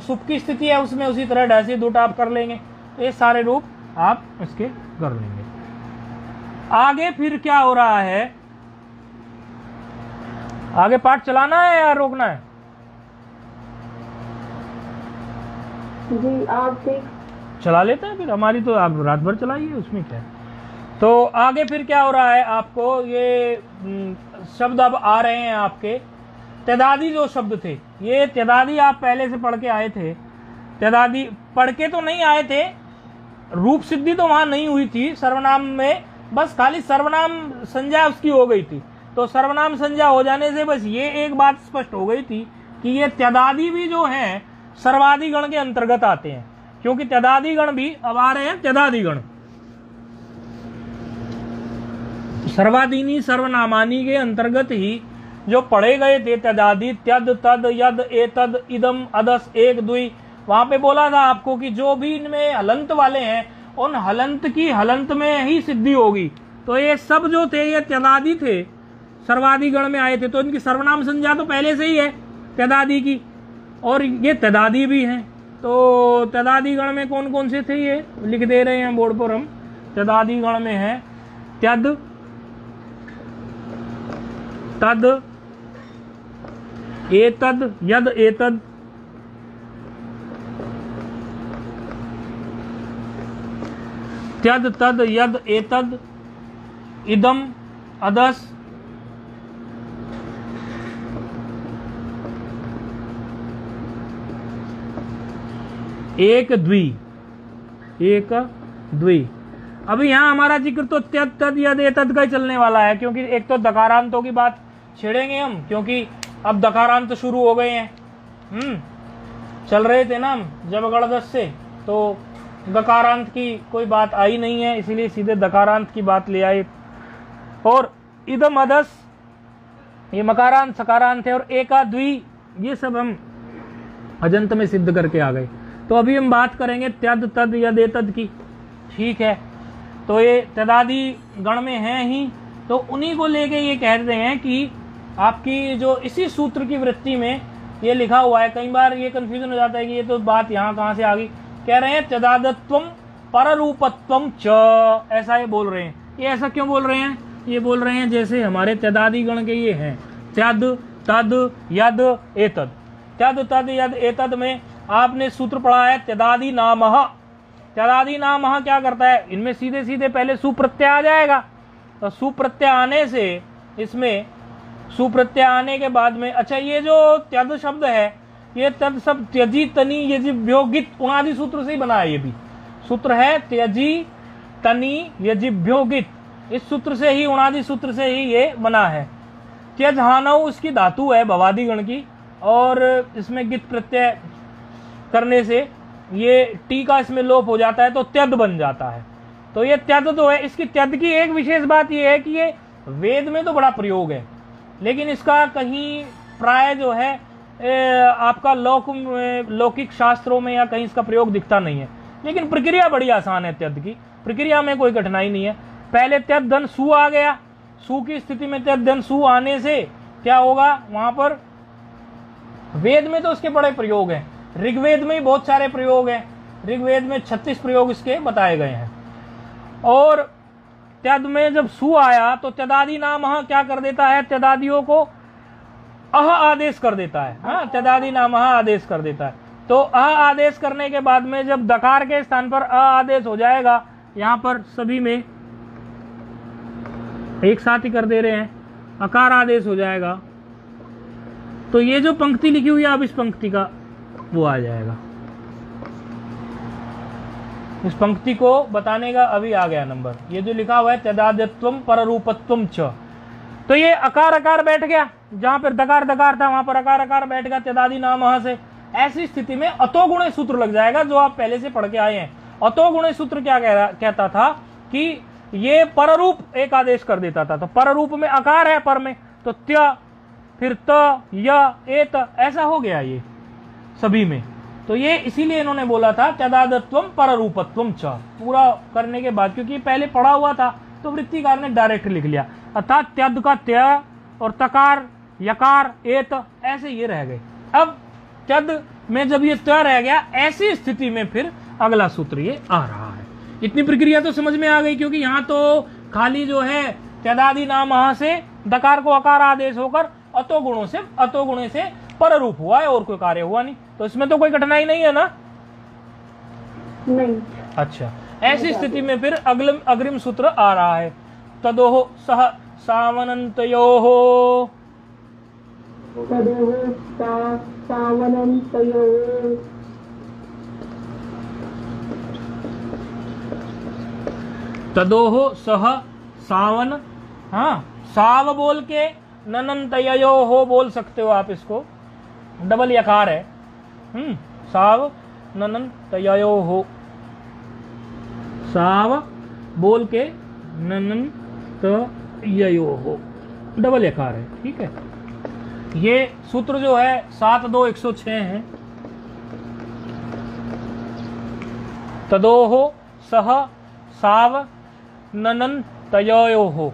A: सुप की स्थिति है उसमें उसी तरह डैसी दूट आप कर लेंगे, तो ये सारे रूप आप इसके कर लेंगे। आगे फिर क्या हो रहा है, आगे पाठ चलाना है या रोकना है?
B: जी आप
A: चला लेते हैं फिर, हमारी तो आप रात भर चलाइए, उसमें क्या है। तो आगे फिर क्या हो रहा है, आपको ये शब्द अब आ रहे हैं आपके त्यदादि जो शब्द थे, ये त्यदादि आप पहले से पढ़ के आए थे, त्यदादि पढ़ के तो नहीं आए थे, रूप सिद्धि तो वहां नहीं हुई थी सर्वनाम में, बस खाली सर्वनाम संज्ञा उसकी हो गई थी। तो सर्वनाम संज्ञा हो जाने से बस ये एक बात स्पष्ट हो गई थी कि ये त्यदादि भी जो है सर्वादि गण के अंतर्गत आते हैं, क्योंकि त्यदादि गण भी अब आ रहे हैं, त्यदादि गण सर्वादीनी सर्वनामानी के अंतर्गत ही जो पढ़े गए थे, त्यदादि त्यद तद यद एतद इदम अदस एक दुई, वहां पे बोला था आपको कि जो भी इनमें हलंत वाले हैं उन हलंत की हलंत में ही सिद्धि होगी। तो ये सब जो थे ये त्यदादि थे, सर्वादि गण में आए थे, तो इनकी सर्वनाम संज्ञा तो पहले से ही है त्यदादि की, और ये त्यदादि भी हैं। तो त्यदादि गण में कौन कौन से थे ये लिख दे रहे हैं बोर्ड पर हम। त्यदादि गण में है त्यद, तद, एतद, यद, एतद, त्यद, तद, यद, एतद, इदम, अदस, एक द्वि, एक द्वि। अभी यहाँ हमारा जिक्र तो त्यद, तद, यद, एतद का ही चलने वाला है, क्योंकि एक तो दकारांतों की बात छेड़ेंगे हम, क्योंकि अब दकारांत शुरू हो गए हैं। चल रहे थे ना हम जब गणदस से, तो दकारांत की कोई बात आई नहीं है, इसीलिए सीधे दकारांत की बात ले आए। और इदम, अदस, ये मकारांत सकारांत है, और एका, द्वि, ये सब हम अजंत में सिद्ध करके आ गए। तो अभी हम बात करेंगे त्यद, तद, यद, एतद की। ठीक है, तो ये त्यदादि गण में हैं ही, तो उन्हीं को लेके ये कहते हैं कि आपकी जो इसी सूत्र की वृत्ति में ये लिखा हुआ है, कई बार ये कंफ्यूजन हो जाता है कि ये तो बात यहाँ कहाँ से आ गई। कह रहे हैं त्यदादत्वम पररूपत्वम च, ऐसा ये बोल रहे हैं। ये ऐसा क्यों बोल रहे हैं? ये बोल रहे हैं जैसे हमारे त्यदादि गण के ये हैं त्यद, तद, यद, एतद। त्यद, तद, यद, एतद में आपने सूत्र पढ़ा है त्यदादि नामः। त्यदादि नामः क्या करता है? इनमें सीधे सीधे पहले सुप्रत्यय आ जाएगा, तो सुप्रत्यय आने से इसमें सुप्रत्यय आने के बाद में, अच्छा ये जो त्यद शब्द है, ये त्यज शब्द त्यजी, तनी, यजिभ्योगित उणादि सूत्र से ही बना है। ये भी सूत्र है त्यजी, तनी, यजिभ्योगित, इस सूत्र से ही, उणादि सूत्र से ही ये बना है। त्यज हानव उसकी धातु है भवादि गण की, और इसमें गित प्रत्यय करने से ये टी का इसमें लोप हो जाता है, तो त्यद बन जाता है। तो ये त्यद तो है। इसकी त्यद की एक विशेष बात ये है कि ये वेद में तो बड़ा प्रयोग है, लेकिन इसका कहीं प्राय जो है आपका लौकिक शास्त्रों में या कहीं इसका प्रयोग दिखता नहीं है। लेकिन प्रक्रिया बड़ी आसान है त्यद की, प्रक्रिया में कोई कठिनाई नहीं है। पहले त्यद धन सु आ गया, सु की स्थिति में त्यद धन सु आने से क्या होगा, वहां पर वेद में तो उसके बड़े प्रयोग हैं, ऋग्वेद में बहुत सारे प्रयोग हैं, ऋग्वेद में 36 प्रयोग इसके बताए गए हैं। और त्यद में जब सु आया तो त्यदादि नामः क्या कर देता है, त्यदादियों को अह आदेश कर देता है। हाँ, त्यदादि नामः आदेश कर देता है। तो अह आदेश करने के बाद में जब दकार के स्थान पर अ आदेश हो जाएगा, यहां पर सभी में एक साथ ही कर दे रहे हैं, अकार आदेश हो जाएगा, तो ये जो पंक्ति लिखी हुई है अब इस पंक्ति का वो आ जाएगा। इस पंक्ति को बताने का अभी आ गया नंबर। ये जो लिखा हुआ है त्यदादित्वम पररूपत्वम च, तो ये अकार अकार बैठ गया, जहां पर दकार दकार था वहां पर अकार अकार बैठ गया त्यदादि नामः से। ऐसी स्थिति में अतोगुणे सूत्र लग जाएगा, जो आप पहले से पढ़ के आए हैं। अतोगुणे सूत्र क्या कहता था कि ये पररूप एक आदेश कर देता था। तो पररूप में अकार है पर में, तो त्य, फिर त, य, एत, ऐसा हो गया ये सभी में। तो ये इसीलिए इन्होंने बोला था त्यदादत्वम पररूपत्वम च, पूरा करने के बाद, क्योंकि पहले पढ़ा हुआ था तो वृत्तिकार ने डायरेक्ट लिख लिया, अर्थात त्यद का त्य और तकार, यकार, एत, ऐसे ये रह गए। अब त्यद में जब ये त्य रह गया, ऐसी स्थिति में फिर अगला सूत्र ये आ रहा है। इतनी प्रक्रिया तो समझ में आ गई, क्योंकि यहाँ तो खाली जो है त्यदादि नामः से दकार को अकार आदेश होकर अतोगुणों से पररूप हुआ है, और कोई कार्य हुआ नहीं। तो इसमें तो कोई कठिनाई नहीं है ना?
B: नहीं।
A: अच्छा, ऐसी स्थिति में फिर अग्रिम सूत्र आ रहा है, तदोह सह सावनन्तयोः। तदोह सह सावन, हाँ, साव बोल के ननन्तयो हो बोल सकते हो आप, इसको डबल यकार है। साव ननन्तयो हो, साव बोल के ननन्तयो हो, डबल यकार है। ठीक है, ये सूत्र जो है 72106 है। तदोह सह साव ननन तयो हो।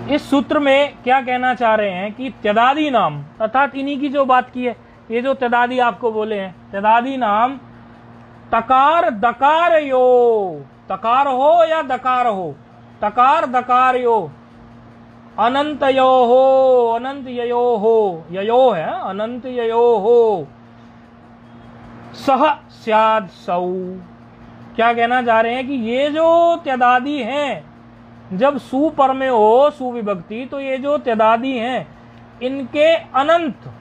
A: इस सूत्र में क्या कहना चाह रहे हैं कि त्यदादि नाम, अर्थात इन्हीं की जो बात की है, ये जो त्यदादि आपको बोले हैं, त्यदादि नाम तकार दकार यो, तकार हो या दकार हो, तकार दकार यो, अनंत यो हो, अनंत यो हो, यो है अनंत यो हो, सह स्याद सौ। क्या कहना चाह रहे हैं कि ये जो त्यदादि हैं, जब सु पर में हो सुविभक्ति, तो ये जो त्यदादि हैं इनके अनंत,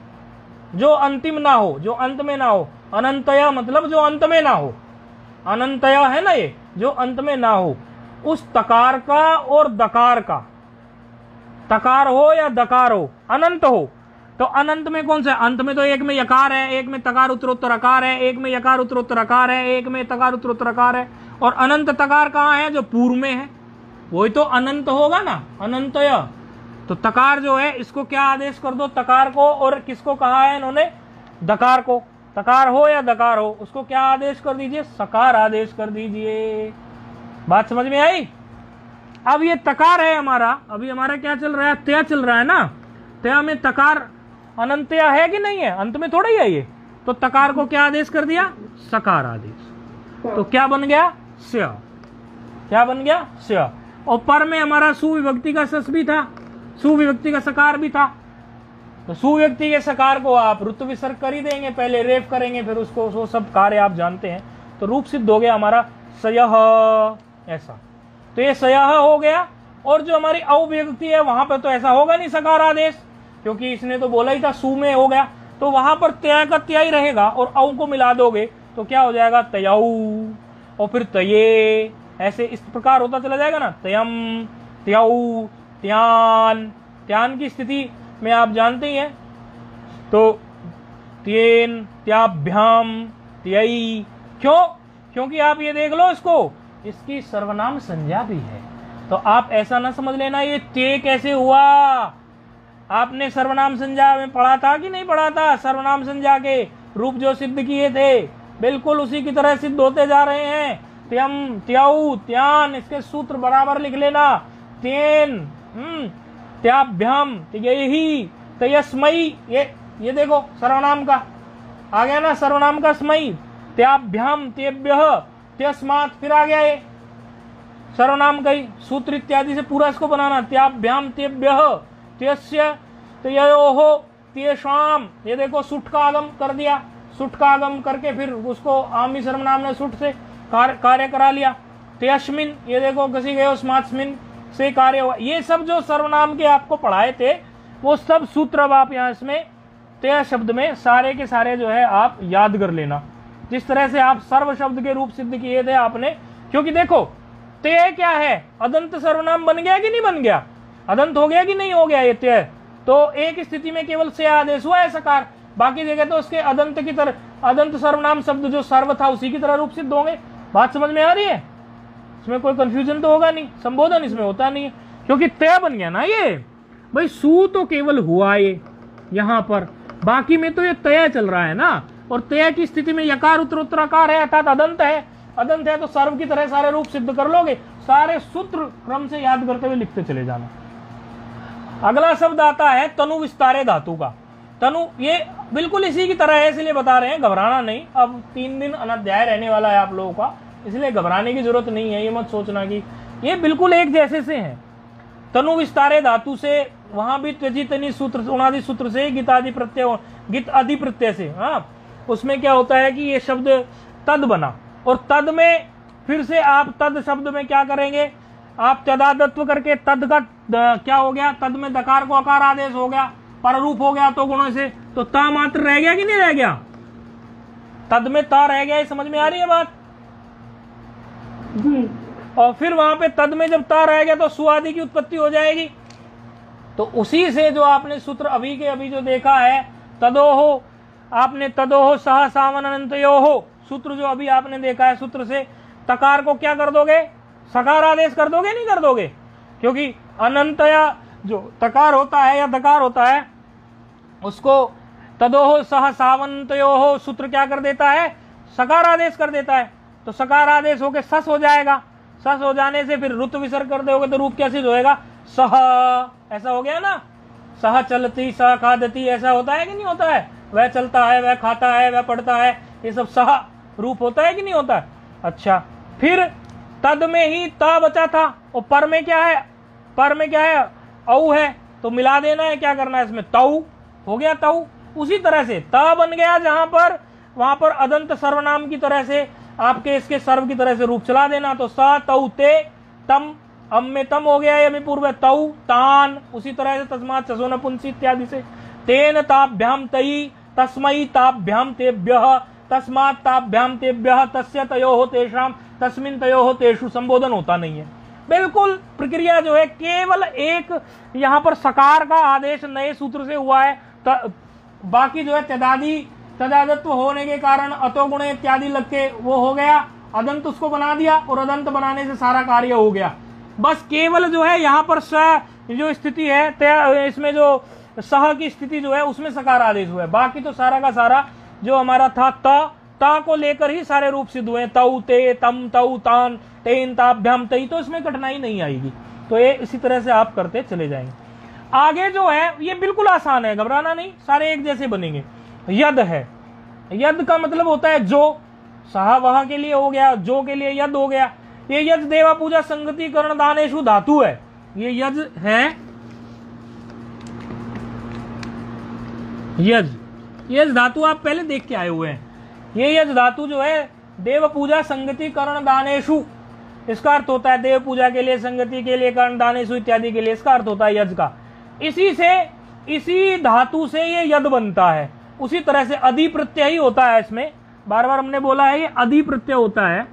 A: जो अंतिम ना हो, जो अंत में ना हो, अनंतया मतलब जो अंत में ना हो, अनंतया है ना, ये जो अंत में ना हो, उस तकार का और दकार का, तकार हो या दकार हो, अनंत हो, तो अनंत में कौन सा? अंत में तो एक में यकार है, एक में तकार उत्तरोत्तर अकार है, एक में यकार उत्तरोत्तर अकार है, एक में तकार उत्तरोत्तर अकार है, और अनंत तकार कहाँ है? जो पूर्व में है, वही तो अनंत होगा ना, अनंतय। तो तकार जो है इसको क्या आदेश कर दो? तकार को। और किसको कहा है इन्होंने? दकार को। तकार हो या दकार हो, उसको क्या आदेश कर दीजिए? सकार आदेश कर दीजिए। बात समझ में आई? अब ये तकार है हमारा, अभी हमारा क्या चल रहा है? तय चल रहा है ना। तय में तकार अनंतय है कि नहीं है? अंत में थोड़ा ही है ये। तो तकार को क्या आदेश कर दिया? सकार आदेश। तो क्या बन गया? स्या। क्या बन गया? स्या। और पर में हमारा सुविभक्ति का सस भी था, सुविभक्ति का सकार भी था। तो सुविभक्ति के सकार को आप ऋतु विसर्ग कर ही देंगे, पहले रेफ करेंगे, फिर उसको वो सब कार्य आप जानते हैं। तो रूप सिद्ध हो गया हमारा सयह, ऐसा। तो ये सयह हो गया। और जो हमारी अव्यक्ति है वहां पर तो ऐसा होगा नहीं सकार आदेश, क्योंकि इसने तो बोला ही था सु में हो गया। तो वहां पर तय का तय ही रहेगा, और औ को मिला दोगे तो क्या हो जाएगा? तयऊ, और फिर तये, ऐसे इस प्रकार होता चला जाएगा ना। तयम, त्यऊ, त्यान। त्यान की स्थिति में आप जानते ही हैं, तो त्येन, त्याभ्याम, त्यई। क्यों? क्योंकि आप ये देख लो, इसको, इसकी सर्वनाम संज्ञा भी है। तो आप ऐसा ना समझ लेना ये ते कैसे हुआ। आपने सर्वनाम संज्ञा में पढ़ा था कि नहीं पढ़ा था? सर्वनाम संज्ञा के रूप जो सिद्ध किए थे, बिल्कुल उसी की तरह सिद्ध होते जा रहे हैं। त्यम, त्यऊ, त्यान, इसके सूत्र बराबर लिख लेना। तेन, त्याभ्याम, त्ययहि, तयस्मयी। ये देखो सर्वनाम का आ गया ना, सर्वनाम का स्मयी। त्याभ्याम, तेभ्यः, त्यस्मात्, फिर आ गया ये सर्वनाम का ही सूत्र इत्यादि से पूरा इसको बनाना। त्याभ्याम, तेभ्यः, त्यस्य, तयोः, तेषाम। ये देखो सुठ का आगम कर दिया, सुठ का आगम करके फिर उसको आमी सर्वनाम ने सुठ से कार्य करा लिया। त्यस्मिन, ये देखो घसी गए स्मास्मिन से कार्य हुआ। ये सब जो सर्वनाम के आपको पढ़ाए थे वो सब सूत्र अब आप यहाँ इसमें तय शब्द में सारे के सारे जो है आप याद कर लेना, जिस तरह से आप सर्व शब्द के रूप सिद्ध किए थे आपने। क्योंकि देखो तय क्या है? अदंत सर्वनाम बन गया कि नहीं बन गया? अदंत हो गया कि नहीं हो गया ये तय? तो एक स्थिति में केवल से आदेश हुआ है सकार, बाकी जगह तो उसके अदंत की तरह, अदंत सर्वनाम शब्द जो सर्व था उसी की तरह रूप सिद्ध होंगे। बात समझ में आ रही है? इसमें कोई कंफ्यूजन तो होगा नहीं, संबोधन इसमें होता नहीं है, क्योंकि तय बन गया ना ये। भाई सु तो केवल हुआ ये यहाँ पर, बाकी में तो ये तय चल रहा है ना। और तय की स्थिति में यकार उत्तरोत्तराकार है, अर्थात अदंत है। अदंत है तो सर्व की तरह सारे रूप सिद्ध कर लोगे। सारे सूत्र क्रम से याद करते हुए लिखते चले जाना। अगला शब्द आता है तनु विस्तारे धातु का। तनु ये बिल्कुल इसी की तरह है, इसलिए बता रहे हैं, घबराना नहीं। अब 3 दिन अनाध्याय रहने वाला है आप लोगों का, इसलिए घबराने की जरूरत नहीं है। ये मत सोचना कि ये बिल्कुल एक जैसे से हैं। तनु विस्तारे धातु से, वहां भी त्यजी तनी सूत्र, उणादि सूत्र से, गीतादि प्रत्यय, गीत आदि प्रत्यय से। हाँ, उसमें क्या होता है कि ये शब्द तद बना, और तद में फिर से आप तद शब्द में क्या करेंगे? आप तदादत्व करके तद का क्या हो गया? तद में दकार को अकार आदेश हो गया, पररूप हो गया तो गुणों से, तो ता मात्र रह गया कि नहीं रह गया? तद में ता रह गया। समझ में आ रही है बात? और फिर वहां पे तद में जब ता रह गया तो सुआदि की उत्पत्ति हो जाएगी। तो उसी से जो आपने सूत्र अभी के अभी जो देखा है, तदोहो, आपने तदोहो सह सावन अनंतयोहो, सूत्र जो अभी आपने देखा है, सूत्र से तकार को क्या कर दोगे? सकार आदेश कर दोगे, नहीं कर दोगे? क्योंकि अनंतया जो तकार होता है या दकार होता है, उसको तदोह सह सावंतयोह सूत्र क्या कर देता है, सकार आदेश कर देता है। तो सकार आदेश होके सस हो जाएगा, सस हो जाने से फिर रुत विसर्ग कर दोगे तो रूप क्या सिद्ध होएगा, सह, ऐसा हो गया ना, सह चलती सह खादती, ऐसा होता है कि नहीं होता है, वह चलता है, वह खाता है, वह पढ़ता है, ये सब सह रूप होता है कि नहीं होता है। अच्छा, फिर तद में ही त बचा था, और पर में क्या है, पर में क्या है, औ है, तो मिला देना है, क्या करना है इसमें, तऊ हो गया, तऊ। उसी तरह से त बन गया जहां पर, वहां पर अदंत सर्वनाम की तरह से आपके इसके सर्व की तरह से रूप चला देना, तो स तऊ ते तम, अब में तम हो गया, यमी पूर्व तऊ तान, उसी तरह से तस्मात् चसो नपुंसी इत्यादि से, तेन ताभ्याम तई तस्मै ताभ्याम तेभ्यः तस्मात् ताभ्याम तेभ्यः तस्य तयोः तेषाम तस्मिन् तयोः तेषु, संबोधन होता नहीं है। बिल्कुल प्रक्रिया जो है केवल एक यहाँ पर सकार का आदेश नए सूत्र से हुआ है, बाकी जो है तदादत्व होने के कारण अतो गुण इत्यादि लग के वो हो गया, अदंत उसको बना दिया, और अदंत बनाने से सारा कार्य हो गया। बस केवल जो है यहाँ पर स जो स्थिति है, इसमें जो सह की स्थिति जो है उसमें सकार आदेश हुआ है, बाकी तो सारा का सारा जो हमारा था ता को लेकर ही सारे रूप सिद्ध हुए, तऊ ते तम तऊ तान तेन ताभ्याम तई, तो इसमें कठिनाई नहीं आएगी। तो ये इसी तरह से आप करते चले जाएंगे। आगे जो है ये बिल्कुल आसान है, घबराना नहीं, सारे एक जैसे बनेंगे। यद है, यद का मतलब होता है जो, सहा वहा के लिए हो गया, जो के लिए यद हो गया। ये यज देवा पूजा संगति करण दानेशु धातु है, ये यज है, यज, यज धातु आप पहले देख के आए हुए हैं। ये यज धातु जो है देव पूजा संगति करण दानेशु, इसका अर्थ होता है देव पूजा के लिए, संगति के लिए, करण दानेशु इत्यादि के लिए, इसका अर्थ होता है यज का। इसी से, इसी धातु से ये यद बनता है। उसी तरह से अधि प्रत्यय ही होता है इसमें, बार बार हमने बोला है ये अधि प्रत्यय होता है,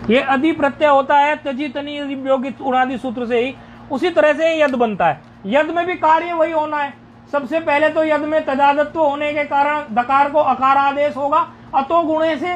A: ये अधि प्रत्यय होता है त्यजी तनी योगित उणादि सूत्र से ही, उसी तरह से यद बनता है। यद में भी कार्य वही होना है। सबसे पहले तो यद में तदादत्व होने के कारण दकार को अकार आदेश होगा, अतो गुणे से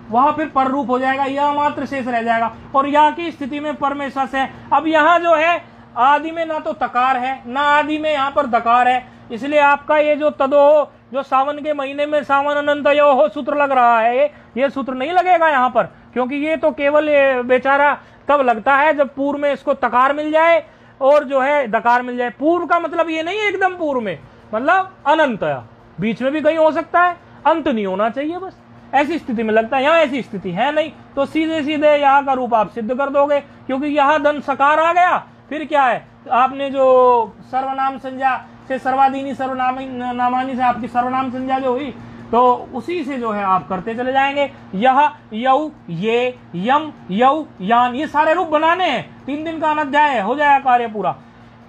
A: वह फिर पर रूप हो जाएगा, यह मात्र शेष रह जाएगा, और यह की स्थिति में पर में सस है। अब यहाँ जो है आदि में ना तो तकार है ना आदि में यहाँ पर दकार है, इसलिए आपका ये जो तदो, जो सावन के महीने में सावन अनंत यो सूत्र लग रहा है, ये सूत्र नहीं लगेगा यहाँ पर, क्योंकि ये तो केवल बेचारा तब लगता है जब पूर्व में इसको तकार मिल जाए और जो है दकार मिल जाए। पूर्व का मतलब ये नहीं है एकदम पूर्व में, मतलब अनंतया, बीच में भी कहीं हो सकता है, अंत नहीं होना चाहिए, बस ऐसी स्थिति में लगता है। यहाँ ऐसी स्थिति है नहीं, तो सीधे सीधे यहाँ का रूप आप सिद्ध कर दोगे, क्योंकि यहाँ धन सकार आ गया। फिर क्या है, आपने जो सर्वनाम संज्ञा से सर्वाधीनी सर्वनामानी से आपकी सर्वनाम संज्ञा जो हुई, तो उसी से जो है आप करते चले जाएंगे। यह, यऊ, ये, यम, यऊ, यान, ये सारे रूप बनाने हैं, 3 दिन का अनध्याय है, हो जाएगा कार्य पूरा।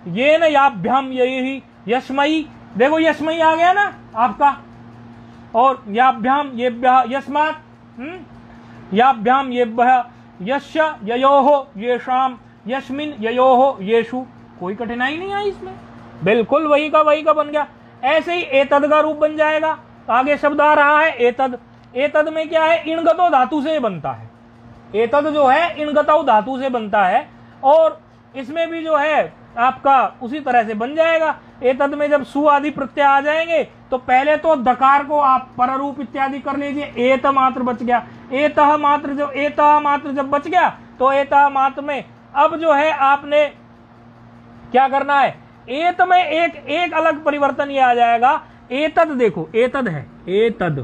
A: ये न याभ्याम यही, यस्मयी, देखो यस्मयी आ गया ना आपका, और याभ्याम ये यस्मात्, याभ्याम ये यस्य ययोहो येषाम यस्मिन ययोहो येषु, कोई कठिनाई नहीं आई इसमें, बिल्कुल वही का बन गया। ऐसे ही एतद का रूप बन जाएगा। आगे शब्द आ रहा है एतद, एतद में क्या है, इणगतो धातु से बनता है, एतद जो है इणगतो धातु से बनता है, और इसमें भी जो है आपका उसी तरह से बन जाएगा। एतद में जब सु आदि प्रत्यय आ जाएंगे तो पहले तो दकार को आप पररूप इत्यादि कर लीजिए, एत मात्र बच गया, एतः मात्र, जो एतः मात्र जब बच गया तो एतः मात्र में अब जो है आपने क्या करना है, एत में एक अलग परिवर्तन ये आ जाएगा। एतद देखो, एतद है, एतद,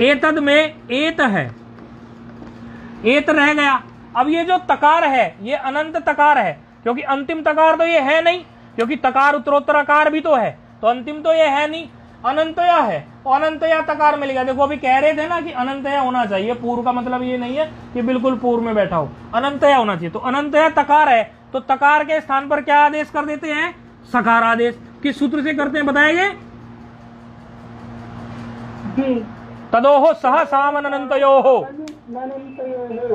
A: एतद में एत है, एत रह गया। अब ये जो तकार है ये अनंत तकार है, क्योंकि अंतिम तकार तो ये है नहीं, क्योंकि तकार उत्तरोत्तर आकार भी तो है, तो अंतिम तो ये है नहीं, अनंतया है, और अनंतया तकार मिल गया। देखो अभी कह रहे थे ना कि अनंतया होना चाहिए, पूर्व का मतलब ये नहीं है कि बिल्कुल पूर्व में बैठा हो, अनंतया होना चाहिए। तो अनंतया तकार है, तो तकार के स्थान पर क्या आदेश कर देते हैं, सकार आदेश। किस सूत्र से करते हैं बताएंगे, तदोहो सह सामन अनंतयोहो,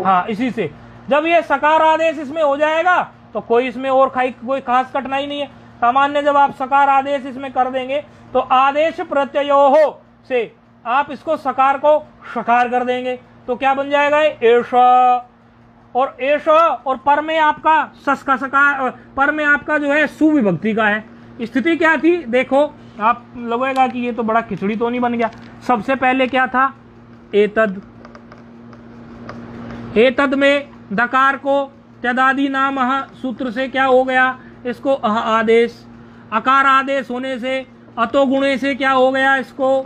A: हाँ इसी से। जब ये सकार आदेश इसमें हो जाएगा तो कोई इसमें और कोई खास कठिनाई नहीं है। सामान्य जब आप सकार आदेश इसमें कर देंगे तो आदेश प्रत्ययोहो से आप इसको सकार को शकार कर देंगे, तो क्या बन जाएगा, एषा, और एष और पर में आपका सस का सकार, पर में आपका जो है सुविभक्ति का है। स्थिति क्या थी देखो, आप लगेगा कि ये तो बड़ा खिचड़ी तो नहीं बन गया। सबसे पहले क्या था, एतद, एतद में दकार को त्यदादि नाम सूत्र से क्या हो गया, इसको अह आदेश, अकार आदेश होने से अतो गुणे से क्या हो गया, इसको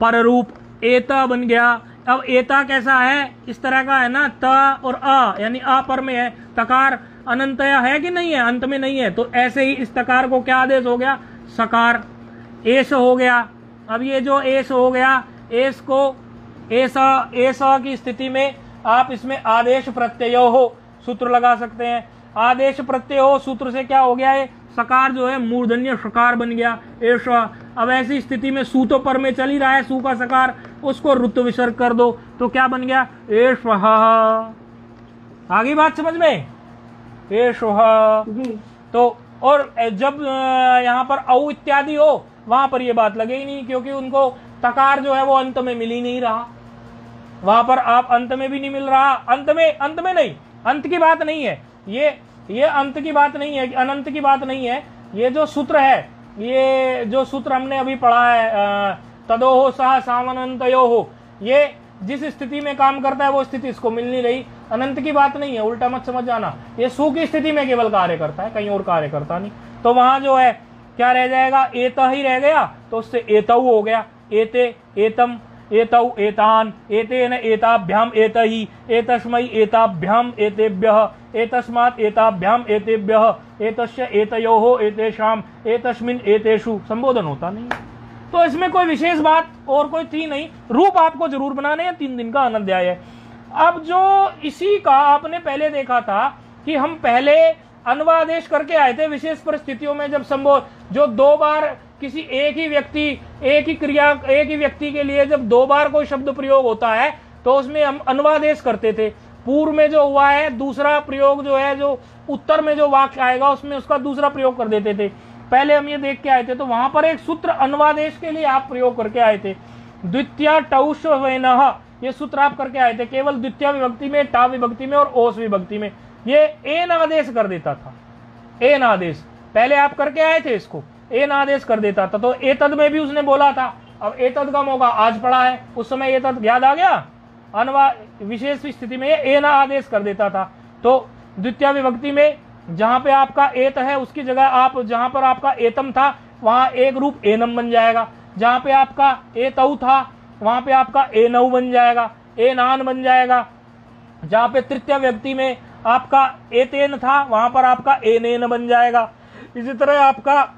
A: पररूप एता बन गया। अब एता कैसा है, इस तरह का है ना, त और अ यानी अ पर में है, तकार अनंतया है कि नहीं है, अंत में नहीं है, तो ऐसे ही इस तकार को क्या आदेश हो गया, सकार। एस हो गया। अब ये जो एस हो गया, एस को एस की स्थिति में आप इसमें आदेश प्रत्ययो हो सूत्र लगा सकते हैं। आदेश प्रत्यय हो सूत्र से क्या हो गया है, सकार जो है मूर्धन्य सकार बन गया, एष। अब ऐसी स्थिति में सू तो पर में चल ही रहा है, सू का सकार, उसको रुत्व विसर्ग कर दो तो क्या बन गया, एष। आगे बात समझ में, एष। तो और जब यहाँ पर औ इत्यादि हो वहां पर ये बात लगे ही नहीं, क्योंकि उनको तकार जो है वो अंत में मिल ही नहीं रहा, वहां पर आप अंत में भी नहीं मिल रहा, अंत में नहीं, अंत की बात नहीं है ये अंत की बात नहीं है, अनंत की बात नहीं है। ये जो सूत्र है, ये जो सूत्र हमने अभी पढ़ा है, तदोहो सह सामनंतयो हो, ये जिस स्थिति में काम करता है वो स्थिति इसको मिल नहीं रही, अनंत की बात नहीं है, उल्टा मत समझ जाना। ये सु की स्थिति में केवल कार्य करता है, कहीं और कार्य करता नहीं। तो वहां जो है क्या रह जाएगा, एत ही रह गया, तो उससे एतौ हो गया, एते एतम एतौ एतान एतेन एताभ्याम एतहि एतस्मै एताभ्याम एतेभ्यः एतस्मात् एताभ्याम एतेभ्यः एतस्य एतयोः एतेषाम एतस्मिन् एतेषु। संबोधन होता नहीं, तो इसमें कोई विशेष बात और कोई थी नहीं। रूप आपको जरूर बनाने हैं, 3 दिन का अनध्याय है। अब जो इसी का आपने पहले देखा था कि हम पहले अनुवादेश करके आए थे विशेष परिस्थितियों में, जब जो 2 बार किसी एक ही व्यक्ति, एक ही क्रिया, एक ही व्यक्ति के लिए जब 2 बार कोई शब्द प्रयोग होता है तो उसमें हम अनुवादेश करते थे। पूर्व में जो हुआ है दूसरा प्रयोग जो है, जो उत्तर में जो वाक्य आएगा उसमें उसका दूसरा प्रयोग कर देते थे। पहले हम ये देख के आए थे, तो वहां पर एक सूत्र अनुवादेश के लिए आप प्रयोग करके आए थे, द्वितीय टौष्वेनः, ये सूत्र आप करके आए थे, केवल द्वितीय विभक्ति में, टा विभक्ति में और ओस विभक्ति में ये एन आदेश कर देता था। एन आदेश पहले आप करके आए थे, इसको एन आदेश कर देता था। तो एतद में भी उसने बोला था, अब एतद का मौका आज पड़ा है, उस समय एतद याद आ गया, विशेष स्थिति में एन आदेश कर देता था। तो द्वितीय विभक्ति में जहां पे आपका एत है उसकी जगह आप, जहां पर आपका एतम था वहां एक रूप एनम बन जाएगा, जहां पे आपका एतौ था वहां पे आपका एनौ बन जाएगा, एनान बन जाएगा। जहां पे तृतीय व्यक्ति में आपका एतेन था वहां पर आपका एनेन बन जाएगा। इसी तरह आपका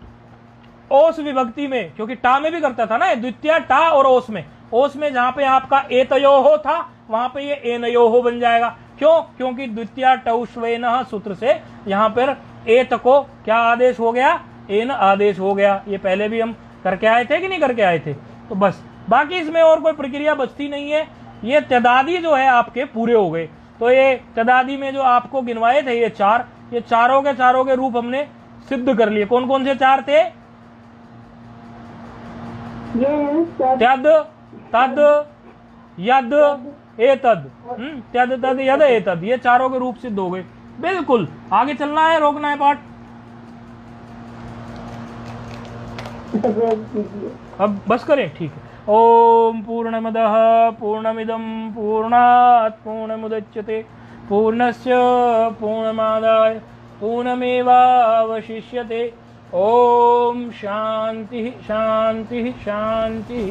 A: ओस विभक्ति में, क्योंकि टा में भी करता था ना, द्वितीय टा और ओस में जहां पे आपका एतयोहो था वहां पे ये एनयोहो बन जाएगा। क्यों? क्योंकि द्वितीय टौष्वेनः सूत्र से यहाँ पर एत को क्या आदेश हो गया, एन आदेश हो गया। ये पहले भी हम करके आए थे कि नहीं करके आए थे। तो बस बाकी इसमें और कोई प्रक्रिया बचती नहीं है। ये तदादी जो है आपके पूरे हो गए। तो ये तदादी में जो आपको गिनवाए थे ये 4, ये चारों के रूप हमने सिद्ध कर लिए। कौन कौन से 4 थे? त्यद, तद, यद, एतद, त्यद, तद, यद, एतद, ये चारों के रूप सिद्ध हो गए। बिल्कुल आगे चलना है, रोकना है पाठ। अब बस करें, ठीक है। ओम पूर्णमदः पूर्णमिदं पूर्णात् पूर्णमुदच्यते पूर्णस्य पूर्णमादाय पूर्णमेवावशिष्यते। ओम शांति शांति शांति।